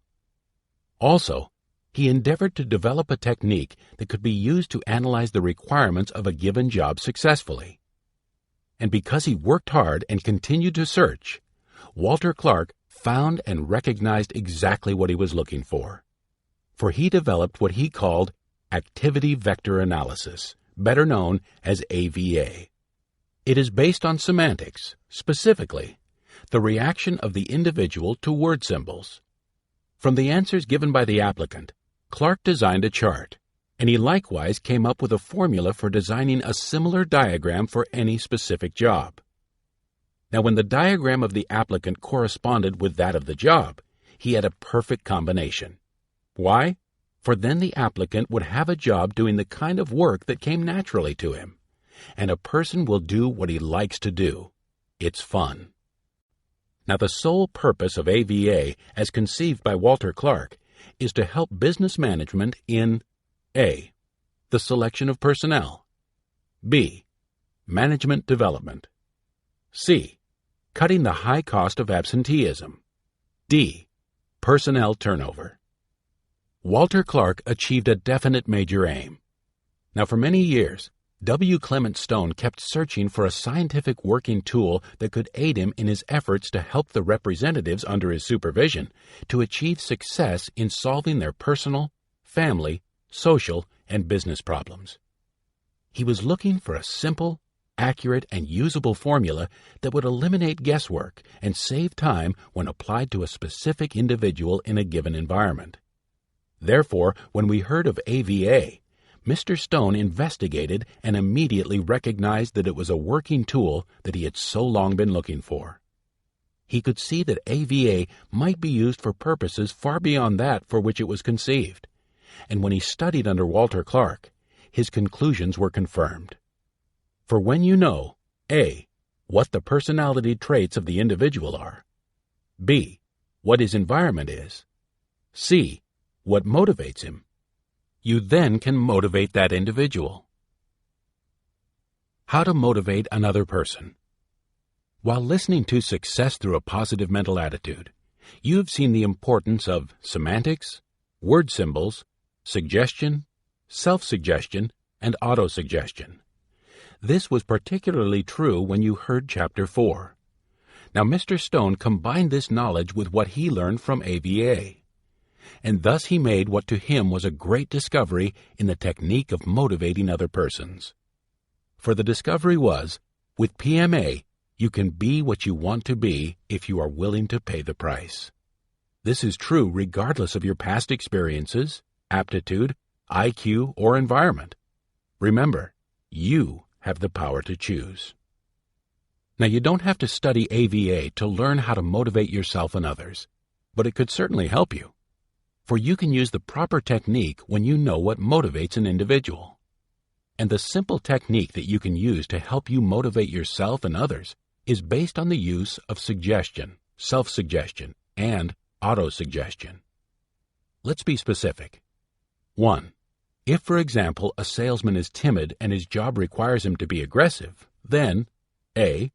Also, he endeavored to develop a technique that could be used to analyze the requirements of a given job successfully. And because he worked hard and continued to search, Walter Clark found and recognized exactly what he was looking for. For he developed what he called activity vector analysis, better known as AVA. It is based on semantics, specifically, the reaction of the individual to word symbols. From the answers given by the applicant, Clark designed a chart, and he likewise came up with a formula for designing a similar diagram for any specific job. Now, when the diagram of the applicant corresponded with that of the job, he had a perfect combination. Why? For then the applicant would have a job doing the kind of work that came naturally to him. And a person will do what he likes to do. It's fun. Now, the sole purpose of AVA, as conceived by Walter Clark, is to help business management in A. the selection of personnel, B. management development, C. cutting the high cost of absenteeism, D. personnel turnover. Walter Clark achieved a definite major aim. Now, for many years, W. Clement Stone kept searching for a scientific working tool that could aid him in his efforts to help the representatives under his supervision to achieve success in solving their personal, family, social, and business problems. He was looking for a simple, accurate, and usable formula that would eliminate guesswork and save time when applied to a specific individual in a given environment. Therefore, when we heard of AVA, Mr. Stone investigated and immediately recognized that it was a working tool that he had so long been looking for. He could see that AVA might be used for purposes far beyond that for which it was conceived, and when he studied under Walter Clark, his conclusions were confirmed. For when you know A. what the personality traits of the individual are, B. what his environment is, C. what motivates him, you then can motivate that individual. How to motivate another person. While listening to Success Through a Positive Mental Attitude, you have seen the importance of semantics, word symbols, suggestion, self-suggestion, and autosuggestion. This was particularly true when you heard Chapter 4. Now, Mr. Stone combined this knowledge with what he learned from AVA, and thus he made what to him was a great discovery in the technique of motivating other persons. For the discovery was, with PMA, you can be what you want to be if you are willing to pay the price. This is true regardless of your past experiences, aptitude, IQ, or environment. Remember, you have the power to choose. Now, you don't have to study AVA to learn how to motivate yourself and others, but it could certainly help you. For you can use the proper technique when you know what motivates an individual. And the simple technique that you can use to help you motivate yourself and others is based on the use of suggestion, self-suggestion, and autosuggestion. Let's be specific. 1. If, for example, a salesman is timid and his job requires him to be aggressive, then A.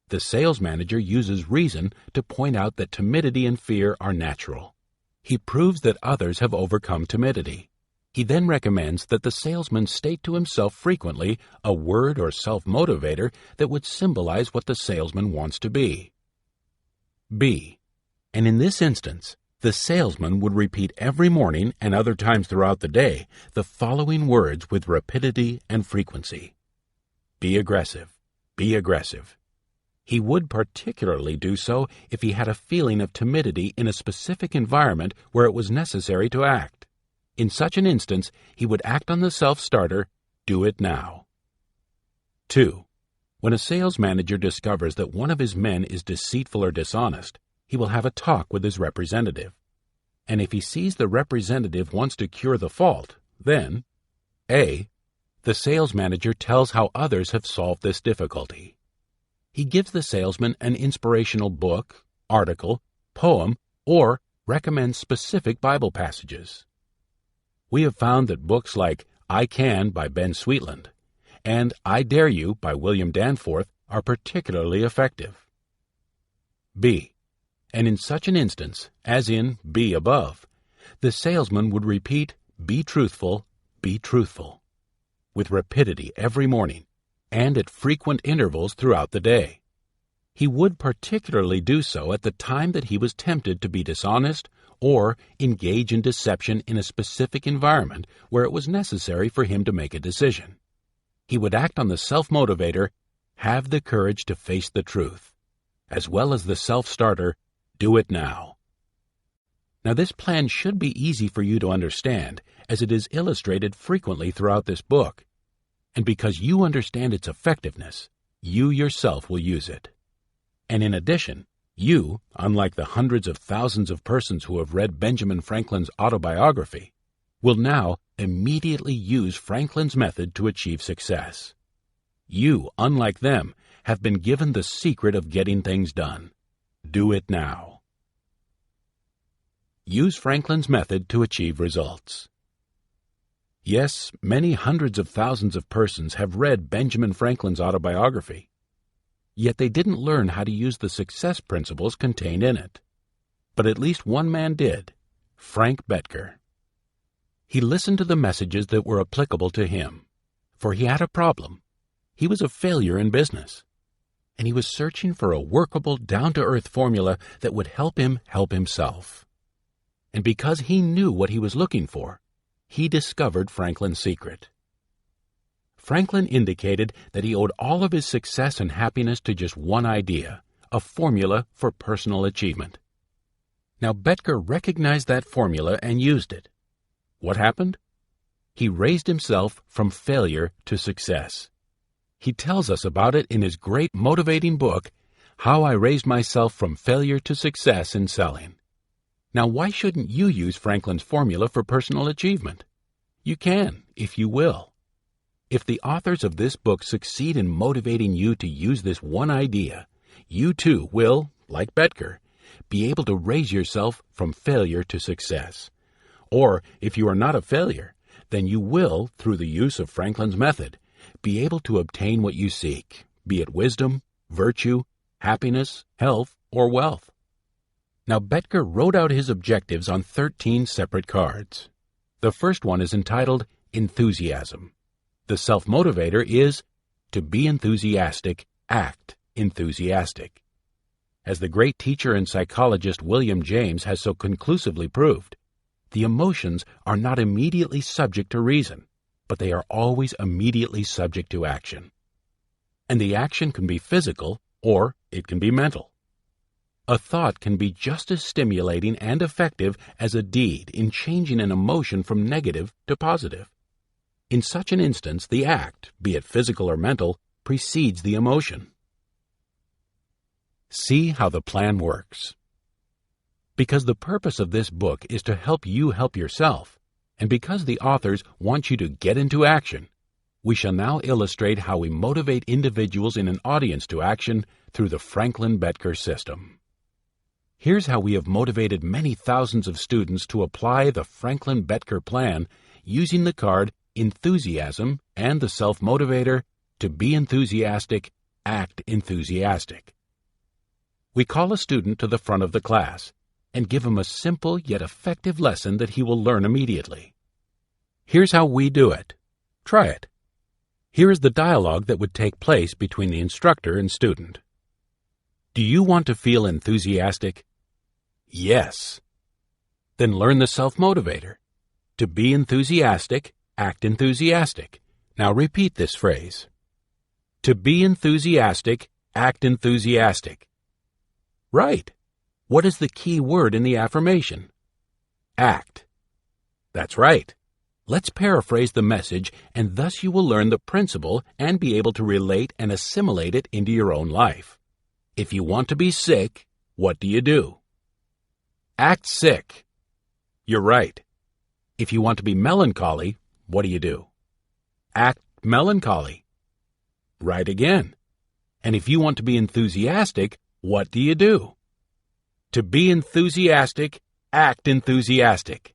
The sales manager uses reason to point out that timidity and fear are natural. He proves that others have overcome timidity. He then recommends that the salesman state to himself frequently a word or self-motivator that would symbolize what the salesman wants to be. B. And in this instance, the salesman would repeat every morning and other times throughout the day the following words with rapidity and frequency. Be aggressive. Be aggressive. He would particularly do so if he had a feeling of timidity in a specific environment where it was necessary to act. In such an instance, he would act on the self-starter, do it now. 2. When a sales manager discovers that one of his men is deceitful or dishonest, he will have a talk with his representative. And if he sees the representative wants to cure the fault, then A. The sales manager tells how others have solved this difficulty. He gives the salesman an inspirational book, article, poem, or recommends specific Bible passages. We have found that books like I Can by Ben Sweetland and I Dare You by William Danforth are particularly effective. B. And in such an instance, as in B above, the salesman would repeat, be truthful, with rapidity every morning and at frequent intervals throughout the day. He would particularly do so at the time that he was tempted to be dishonest or engage in deception in a specific environment where it was necessary for him to make a decision. He would act on the self-motivator, have the courage to face the truth, as well as the self-starter, do it now. Now, this plan should be easy for you to understand, as it is illustrated frequently throughout this book. And because you understand its effectiveness, you yourself will use it. And in addition, you, unlike the hundreds of thousands of persons who have read Benjamin Franklin's autobiography, will now immediately use Franklin's method to achieve success. You, unlike them, have been given the secret of getting things done. Do it now. Use Franklin's method to achieve results. Yes, many hundreds of thousands of persons have read Benjamin Franklin's autobiography. Yet they didn't learn how to use the success principles contained in it. But at least one man did, Frank Bettger. He listened to the messages that were applicable to him, for he had a problem. He was a failure in business, and he was searching for a workable, down-to-earth formula that would help him help himself. And because he knew what he was looking for, he discovered Franklin's secret. Franklin indicated that he owed all of his success and happiness to just one idea, a formula for personal achievement. Now Bettger recognized that formula and used it. What happened? He raised himself from failure to success. He tells us about it in his great motivating book, How I Raised Myself from Failure to Success in Selling. Now, why shouldn't you use Franklin's formula for personal achievement? You can, if you will. If the authors of this book succeed in motivating you to use this one idea, you too will, like Bettger, be able to raise yourself from failure to success. Or, if you are not a failure, then you will, through the use of Franklin's method, be able to obtain what you seek, be it wisdom, virtue, happiness, health, or wealth. Now, Bettger wrote out his objectives on 13 separate cards. The first one is entitled Enthusiasm. The self-motivator is to be enthusiastic, act enthusiastic. As the great teacher and psychologist William James has so conclusively proved, the emotions are not immediately subject to reason, but they are always immediately subject to action. And the action can be physical or it can be mental. A thought can be just as stimulating and effective as a deed in changing an emotion from negative to positive. In such an instance, the act, be it physical or mental, precedes the emotion. See how the plan works. Because the purpose of this book is to help you help yourself, and because the authors want you to get into action, we shall now illustrate how we motivate individuals in an audience to action through the Franklin-Bettger system. Here's how we have motivated many thousands of students to apply the Franklin-Bettger plan using the card Enthusiasm and the self-motivator to be enthusiastic, act enthusiastic. We call a student to the front of the class and give him a simple yet effective lesson that he will learn immediately. Here's how we do it. Try it. Here is the dialogue that would take place between the instructor and student. Do you want to feel enthusiastic? Yes. Then learn the self-motivator. To be enthusiastic, act enthusiastic. Now repeat this phrase. To be enthusiastic, act enthusiastic. Right. What is the key word in the affirmation? Act. That's right. Let's paraphrase the message, and thus you will learn the principle and be able to relate and assimilate it into your own life. If you want to be sick, what do? Act sick. You're right. If you want to be melancholy, what do? Act melancholy. Right again. And if you want to be enthusiastic, what do? To be enthusiastic, act enthusiastic.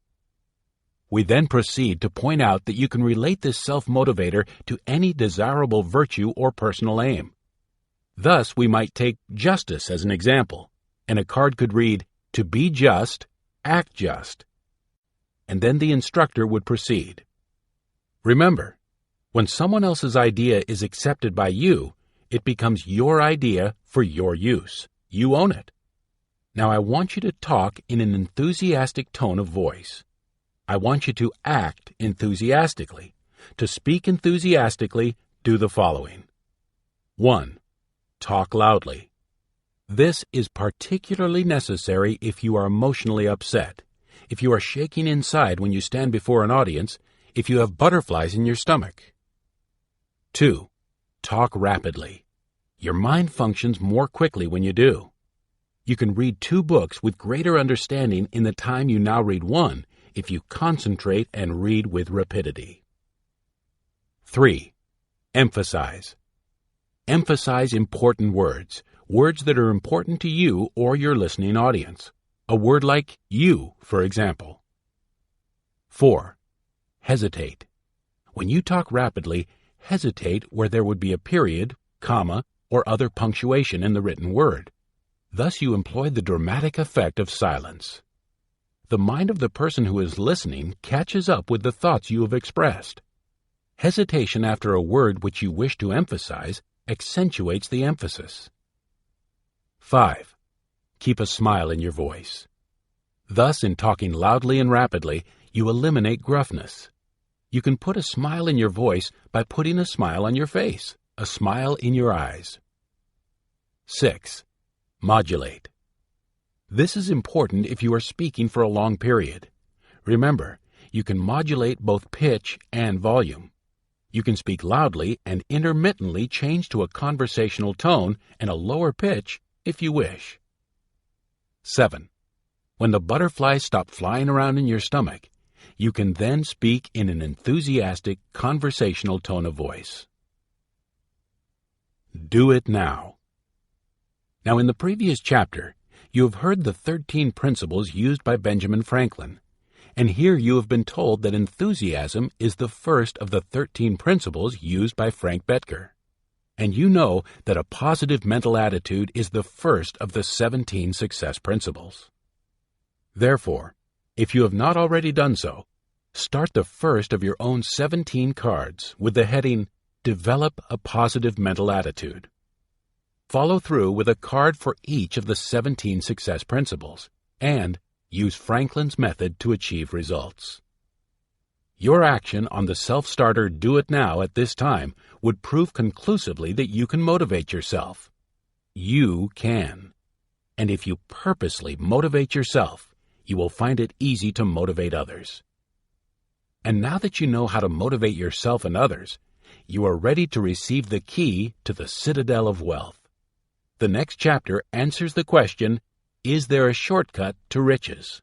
We then proceed to point out that you can relate this self-motivator to any desirable virtue or personal aim. Thus, we might take justice as an example, and a card could read, to be just, act just. And then the instructor would proceed. Remember, when someone else's idea is accepted by you, it becomes your idea for your use. You own it. Now I want you to talk in an enthusiastic tone of voice. I want you to act enthusiastically. To speak enthusiastically, do the following. 1. Talk loudly. This is particularly necessary if you are emotionally upset, if you are shaking inside when you stand before an audience, if you have butterflies in your stomach. 2. Talk rapidly. Your mind functions more quickly when you do. You can read 2 books with greater understanding in the time you now read 1 if you concentrate and read with rapidity. 3. Emphasize. Emphasize important words, words that are important to you or your listening audience. A word like you, for example. 4. Hesitate. When you talk rapidly, hesitate where there would be a period, comma, or other punctuation in the written word. Thus you employ the dramatic effect of silence. The mind of the person who is listening catches up with the thoughts you have expressed. Hesitation after a word which you wish to emphasize accentuates the emphasis. 5. Keep a smile in your voice. Thus, in talking loudly and rapidly, You eliminate gruffness. You can put a smile in your voice by putting a smile on your face, a smile in your eyes. 6. Modulate. This is important if you are speaking for a long period. Remember, you can modulate both pitch and volume. You can speak loudly and intermittently change to a conversational tone and a lower pitch if you wish. 7. When the butterflies stop flying around in your stomach, you can then speak in an enthusiastic, conversational tone of voice. Do it now. Now, in the previous chapter, you have heard the 13 principles used by Benjamin Franklin, and here you have been told that enthusiasm is the first of the 13 principles used by Frank Bettger, and you know that a positive mental attitude is the first of the 17 success principles. Therefore, if you have not already done so, start the first of your own 17 cards with the heading, Develop a Positive Mental Attitude. Follow through with a card for each of the 17 success principles, and use Franklin's method to achieve results. Your action on the self-starter Do It Now at this time would prove conclusively that you can motivate yourself. You can. And if you purposely motivate yourself, you will find it easy to motivate others. And now that you know how to motivate yourself and others, you are ready to receive the key to the citadel of wealth. The next chapter answers the question, is there a shortcut to riches?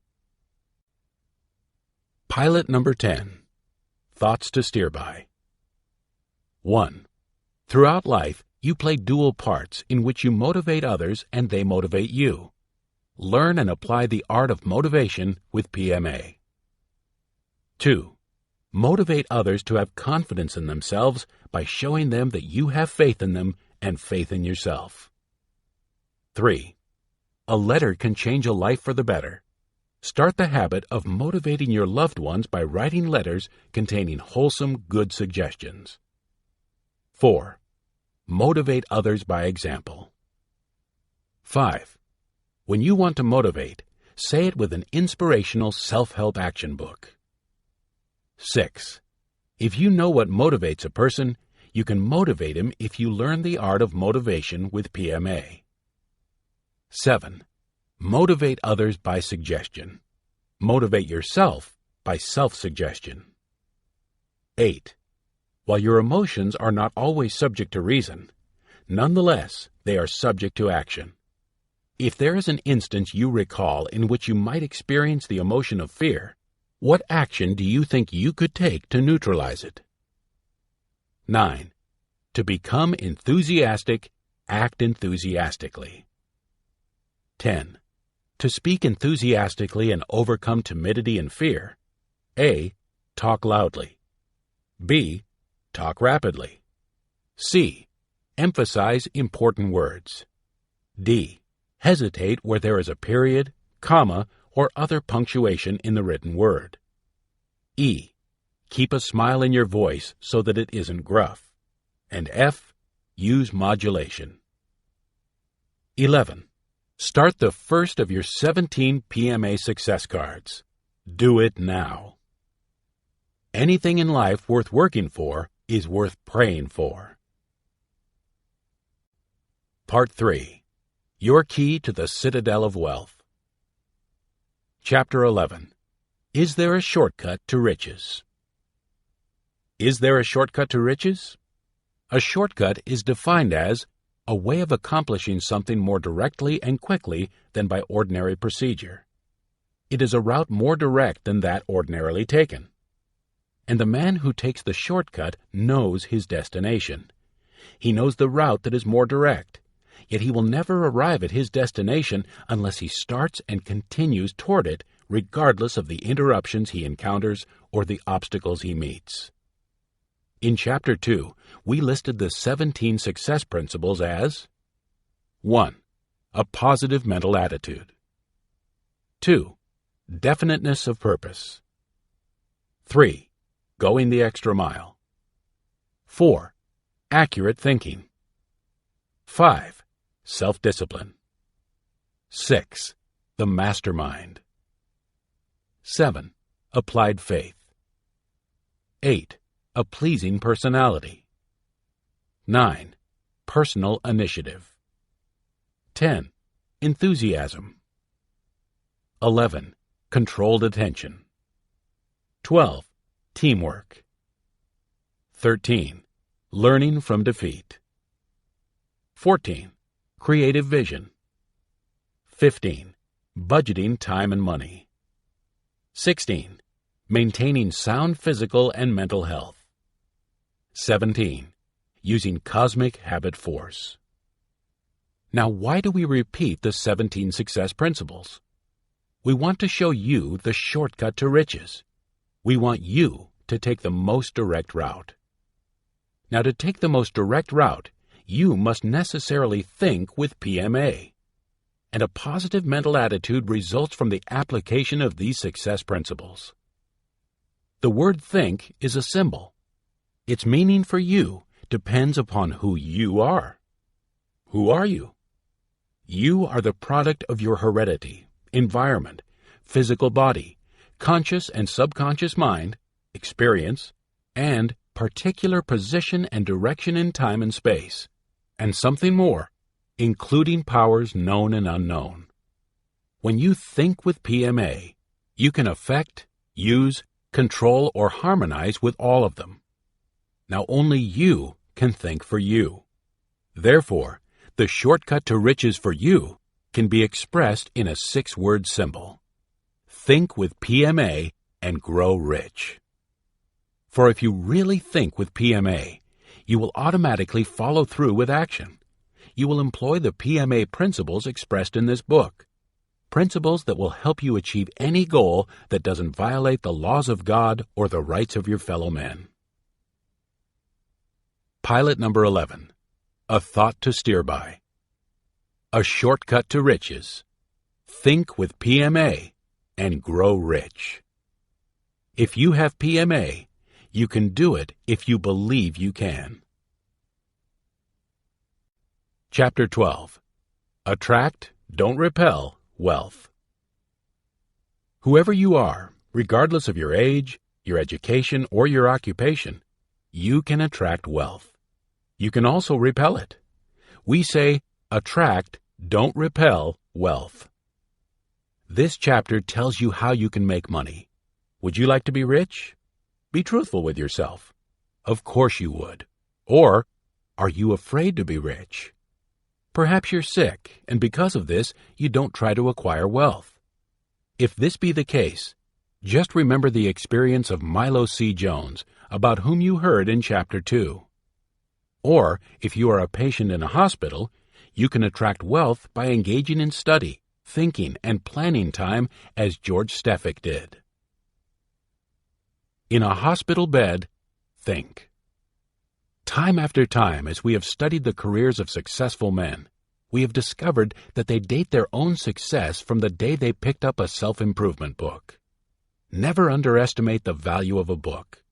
Pilot number 10. Thoughts to steer by. 1. Throughout life, you play dual parts in which you motivate others and they motivate you. Learn and apply the art of motivation with PMA. 2. Motivate others to have confidence in themselves by showing them that you have faith in them and faith in yourself. 3. A letter can change a life for the better. Start the habit of motivating your loved ones by writing letters containing wholesome, good suggestions. 4. Motivate others by example. 5. When you want to motivate, say it with an inspirational self-help action book. 6. If you know what motivates a person, you can motivate him if you learn the art of motivation with PMA. 7. Motivate others by suggestion. Motivate yourself by self-suggestion. 8. While your emotions are not always subject to reason, nonetheless, they are subject to action. If there is an instance you recall in which you might experience the emotion of fear, what action do you think you could take to neutralize it? 9. To become enthusiastic, act enthusiastically. 10. To speak enthusiastically and overcome timidity and fear, A. Talk loudly. B. Talk rapidly. C. Emphasize important words. D. Hesitate where there is a period, comma, or other punctuation in the written word. E. Keep a smile in your voice so that it isn't gruff. And F. Use modulation. 11. Start the first of your 17 PMA success cards. Do it now. Anything in life worth working for is worth praying for. Part 3. Your Key to the Citadel of Wealth. Chapter 11. Is there a shortcut to riches? Is there a shortcut to riches? A shortcut is defined as a way of accomplishing something more directly and quickly than by ordinary procedure. It is a route more direct than that ordinarily taken. And the man who takes the shortcut knows his destination. He knows the route that is more direct, yet he will never arrive at his destination unless he starts and continues toward it regardless of the interruptions he encounters or the obstacles he meets. In Chapter 2, we listed the 17 success principles as 1. A positive mental attitude. 2. Definiteness of purpose. 3. Going the extra mile. 4. Accurate thinking. 5. Self-discipline. 6. The mastermind. 7. applied faith. 8. A pleasing personality. 9. Personal initiative. 10. Enthusiasm. 11. Controlled attention. 12. Teamwork. 13. Learning from defeat. 14. Creative vision. 15. Budgeting time and money. 16. Maintaining sound physical and mental health. 17. Using cosmic habit force. Now, why do we repeat the 17 success principles? We want to show you the shortcut to riches. We want you to take the most direct route. Now, to take the most direct route, you must necessarily think with PMA. And a positive mental attitude results from the application of these success principles. The word think is a symbol. Its meaning for you depends upon who you are. Who are you? You are the product of your heredity, environment, physical body, conscious and subconscious mind, experience, and particular position and direction in time and space, and something more, including powers known and unknown. When you think with PMA, you can affect, use, control, or harmonize with all of them. Now only you can think for you. Therefore, the shortcut to riches for you can be expressed in a 6-word symbol. Think with PMA and grow rich. For if you really think with PMA, you will automatically follow through with action. You will employ the PMA principles expressed in this book. Principles that will help you achieve any goal that doesn't violate the laws of God or the rights of your fellow men. Pilot number 11. A thought to steer by. A shortcut to riches. Think with PMA and grow rich. If you have PMA, you can do it if you believe you can. Chapter 12. Attract, don't repel, wealth. Whoever you are, regardless of your age, your education, or your occupation, you can attract wealth. You can also repel it. We say, attract, don't repel, wealth. This chapter tells you how you can make money. Would you like to be rich? Be truthful with yourself. Of course you would. Or, are you afraid to be rich? Perhaps you're sick, and because of this, you don't try to acquire wealth. If this be the case, just remember the experience of Milo C. Jones, about whom you heard in Chapter 2. Or, if you are a patient in a hospital, you can attract wealth by engaging in study, thinking, and planning time as George Stefik did. In a hospital bed, think. Time after time, as we have studied the careers of successful men, we have discovered that they date their own success from the day they picked up a self-improvement book. Never underestimate the value of a book.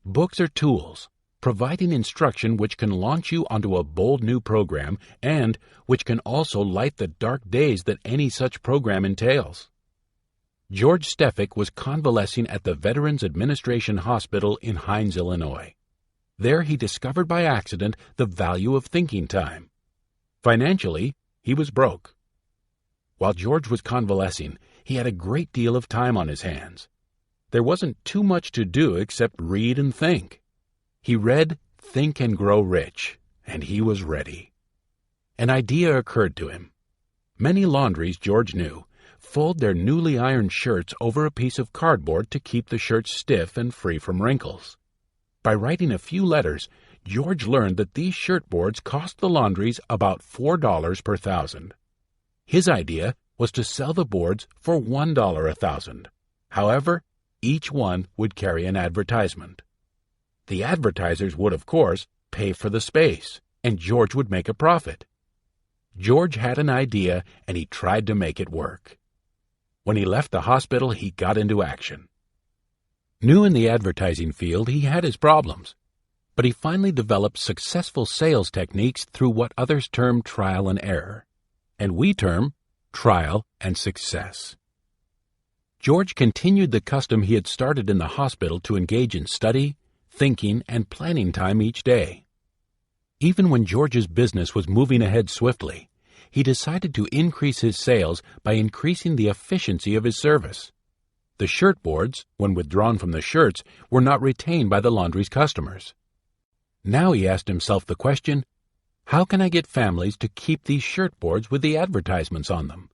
Books are tools, providing instruction which can launch you onto a bold new program and which can also light the dark days that any such program entails. George Stefik was convalescing at the Veterans Administration Hospital in Hines, Illinois. There he discovered by accident the value of thinking time. Financially, he was broke. While George was convalescing, he had a great deal of time on his hands. There wasn't too much to do except read and think. He read Think and Grow Rich, and he was ready. An idea occurred to him. Many laundries, George knew, fold their newly ironed shirts over a piece of cardboard to keep the shirts stiff and free from wrinkles. By writing a few letters, George learned that these shirt boards cost the laundries about $4 per thousand. His idea was to sell the boards for $1 a thousand. However, each one would carry an advertisement. The advertisers would, of course, pay for the space, and George would make a profit. George had an idea, and he tried to make it work. When he left the hospital, he got into action. New in the advertising field, he had his problems, but he finally developed successful sales techniques through what others term trial and error, and we term trial and success. George continued the custom he had started in the hospital to engage in study, thinking, and planning time each day. Even when George's business was moving ahead swiftly, he decided to increase his sales by increasing the efficiency of his service. The shirt boards, when withdrawn from the shirts, were not retained by the laundry's customers. Now he asked himself the question, how can I get families to keep these shirt boards with the advertisements on them?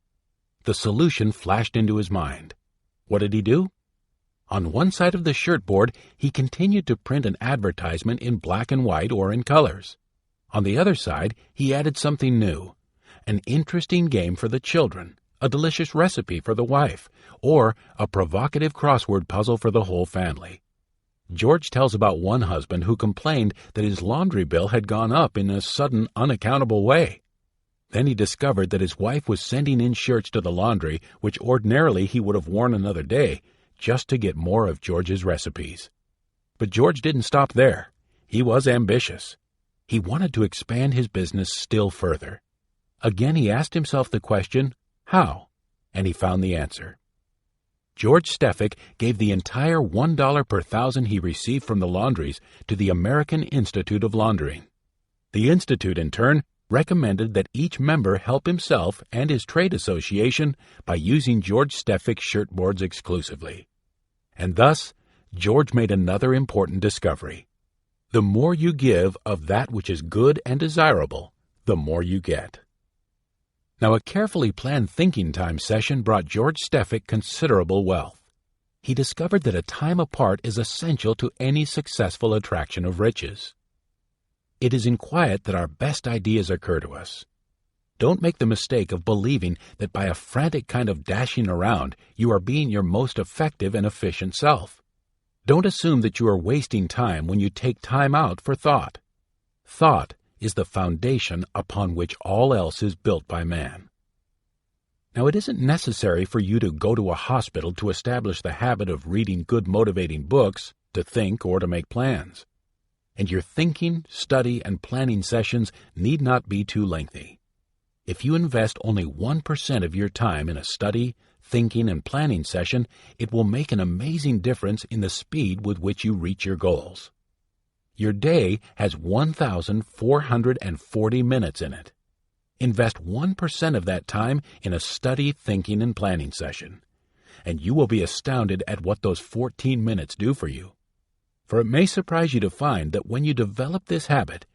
The solution flashed into his mind. What did he do? On one side of the shirt board, he continued to print an advertisement in black and white or in colors. On the other side, he added something new, an interesting game for the children, a delicious recipe for the wife, or a provocative crossword puzzle for the whole family. George tells about one husband who complained that his laundry bill had gone up in a sudden, unaccountable way. Then he discovered that his wife was sending in shirts to the laundry which ordinarily he would have worn another day, just to get more of George's recipes. But George didn't stop there. He was ambitious. He wanted to expand his business still further. Again he asked himself the question, how? And he found the answer. George Stefik gave the entire $1 per thousand he received from the laundries to the American Institute of Laundering. The Institute, in turn, recommended that each member help himself and his trade association by using George Stefik's shirt boards exclusively. And thus, George made another important discovery. The more you give of that which is good and desirable, the more you get. Now, a carefully planned thinking time session brought George Stefik considerable wealth. He discovered that a time apart is essential to any successful attraction of riches. It is in quiet that our best ideas occur to us. Don't make the mistake of believing that by a frantic kind of dashing around, you are being your most effective and efficient self. Don't assume that you are wasting time when you take time out for thought. Thought is the foundation upon which all else is built by man. Now, it isn't necessary for you to go to a hospital to establish the habit of reading good motivating books, to think, or to make plans. And your thinking, study, and planning sessions need not be too lengthy. If you invest only 1% of your time in a study, thinking, and planning session, it will make an amazing difference in the speed with which you reach your goals. Your day has 1,440 minutes in it. Invest 1% of that time in a study, thinking, and planning session, and you will be astounded at what those 14 minutes do for you. For it may surprise you to find that when you develop this habit,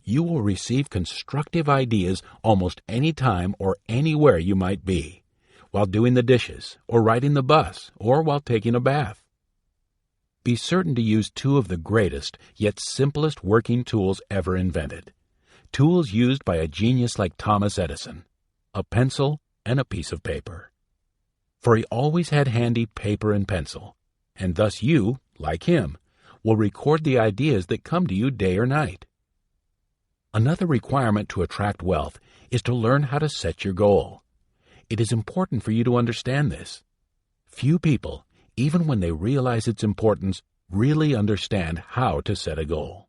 you will receive constructive ideas almost any time or anywhere you might be, while doing the dishes, or riding the bus, or while taking a bath. Be certain to use two of the greatest yet simplest working tools ever invented, tools used by a genius like Thomas Edison, a pencil and a piece of paper. For he always had handy paper and pencil, and thus you, like him, will record the ideas that come to you day or night. Another requirement to attract wealth is to learn how to set your goal. It is important for you to understand this. Few people, even when they realize its importance, really understand how to set a goal.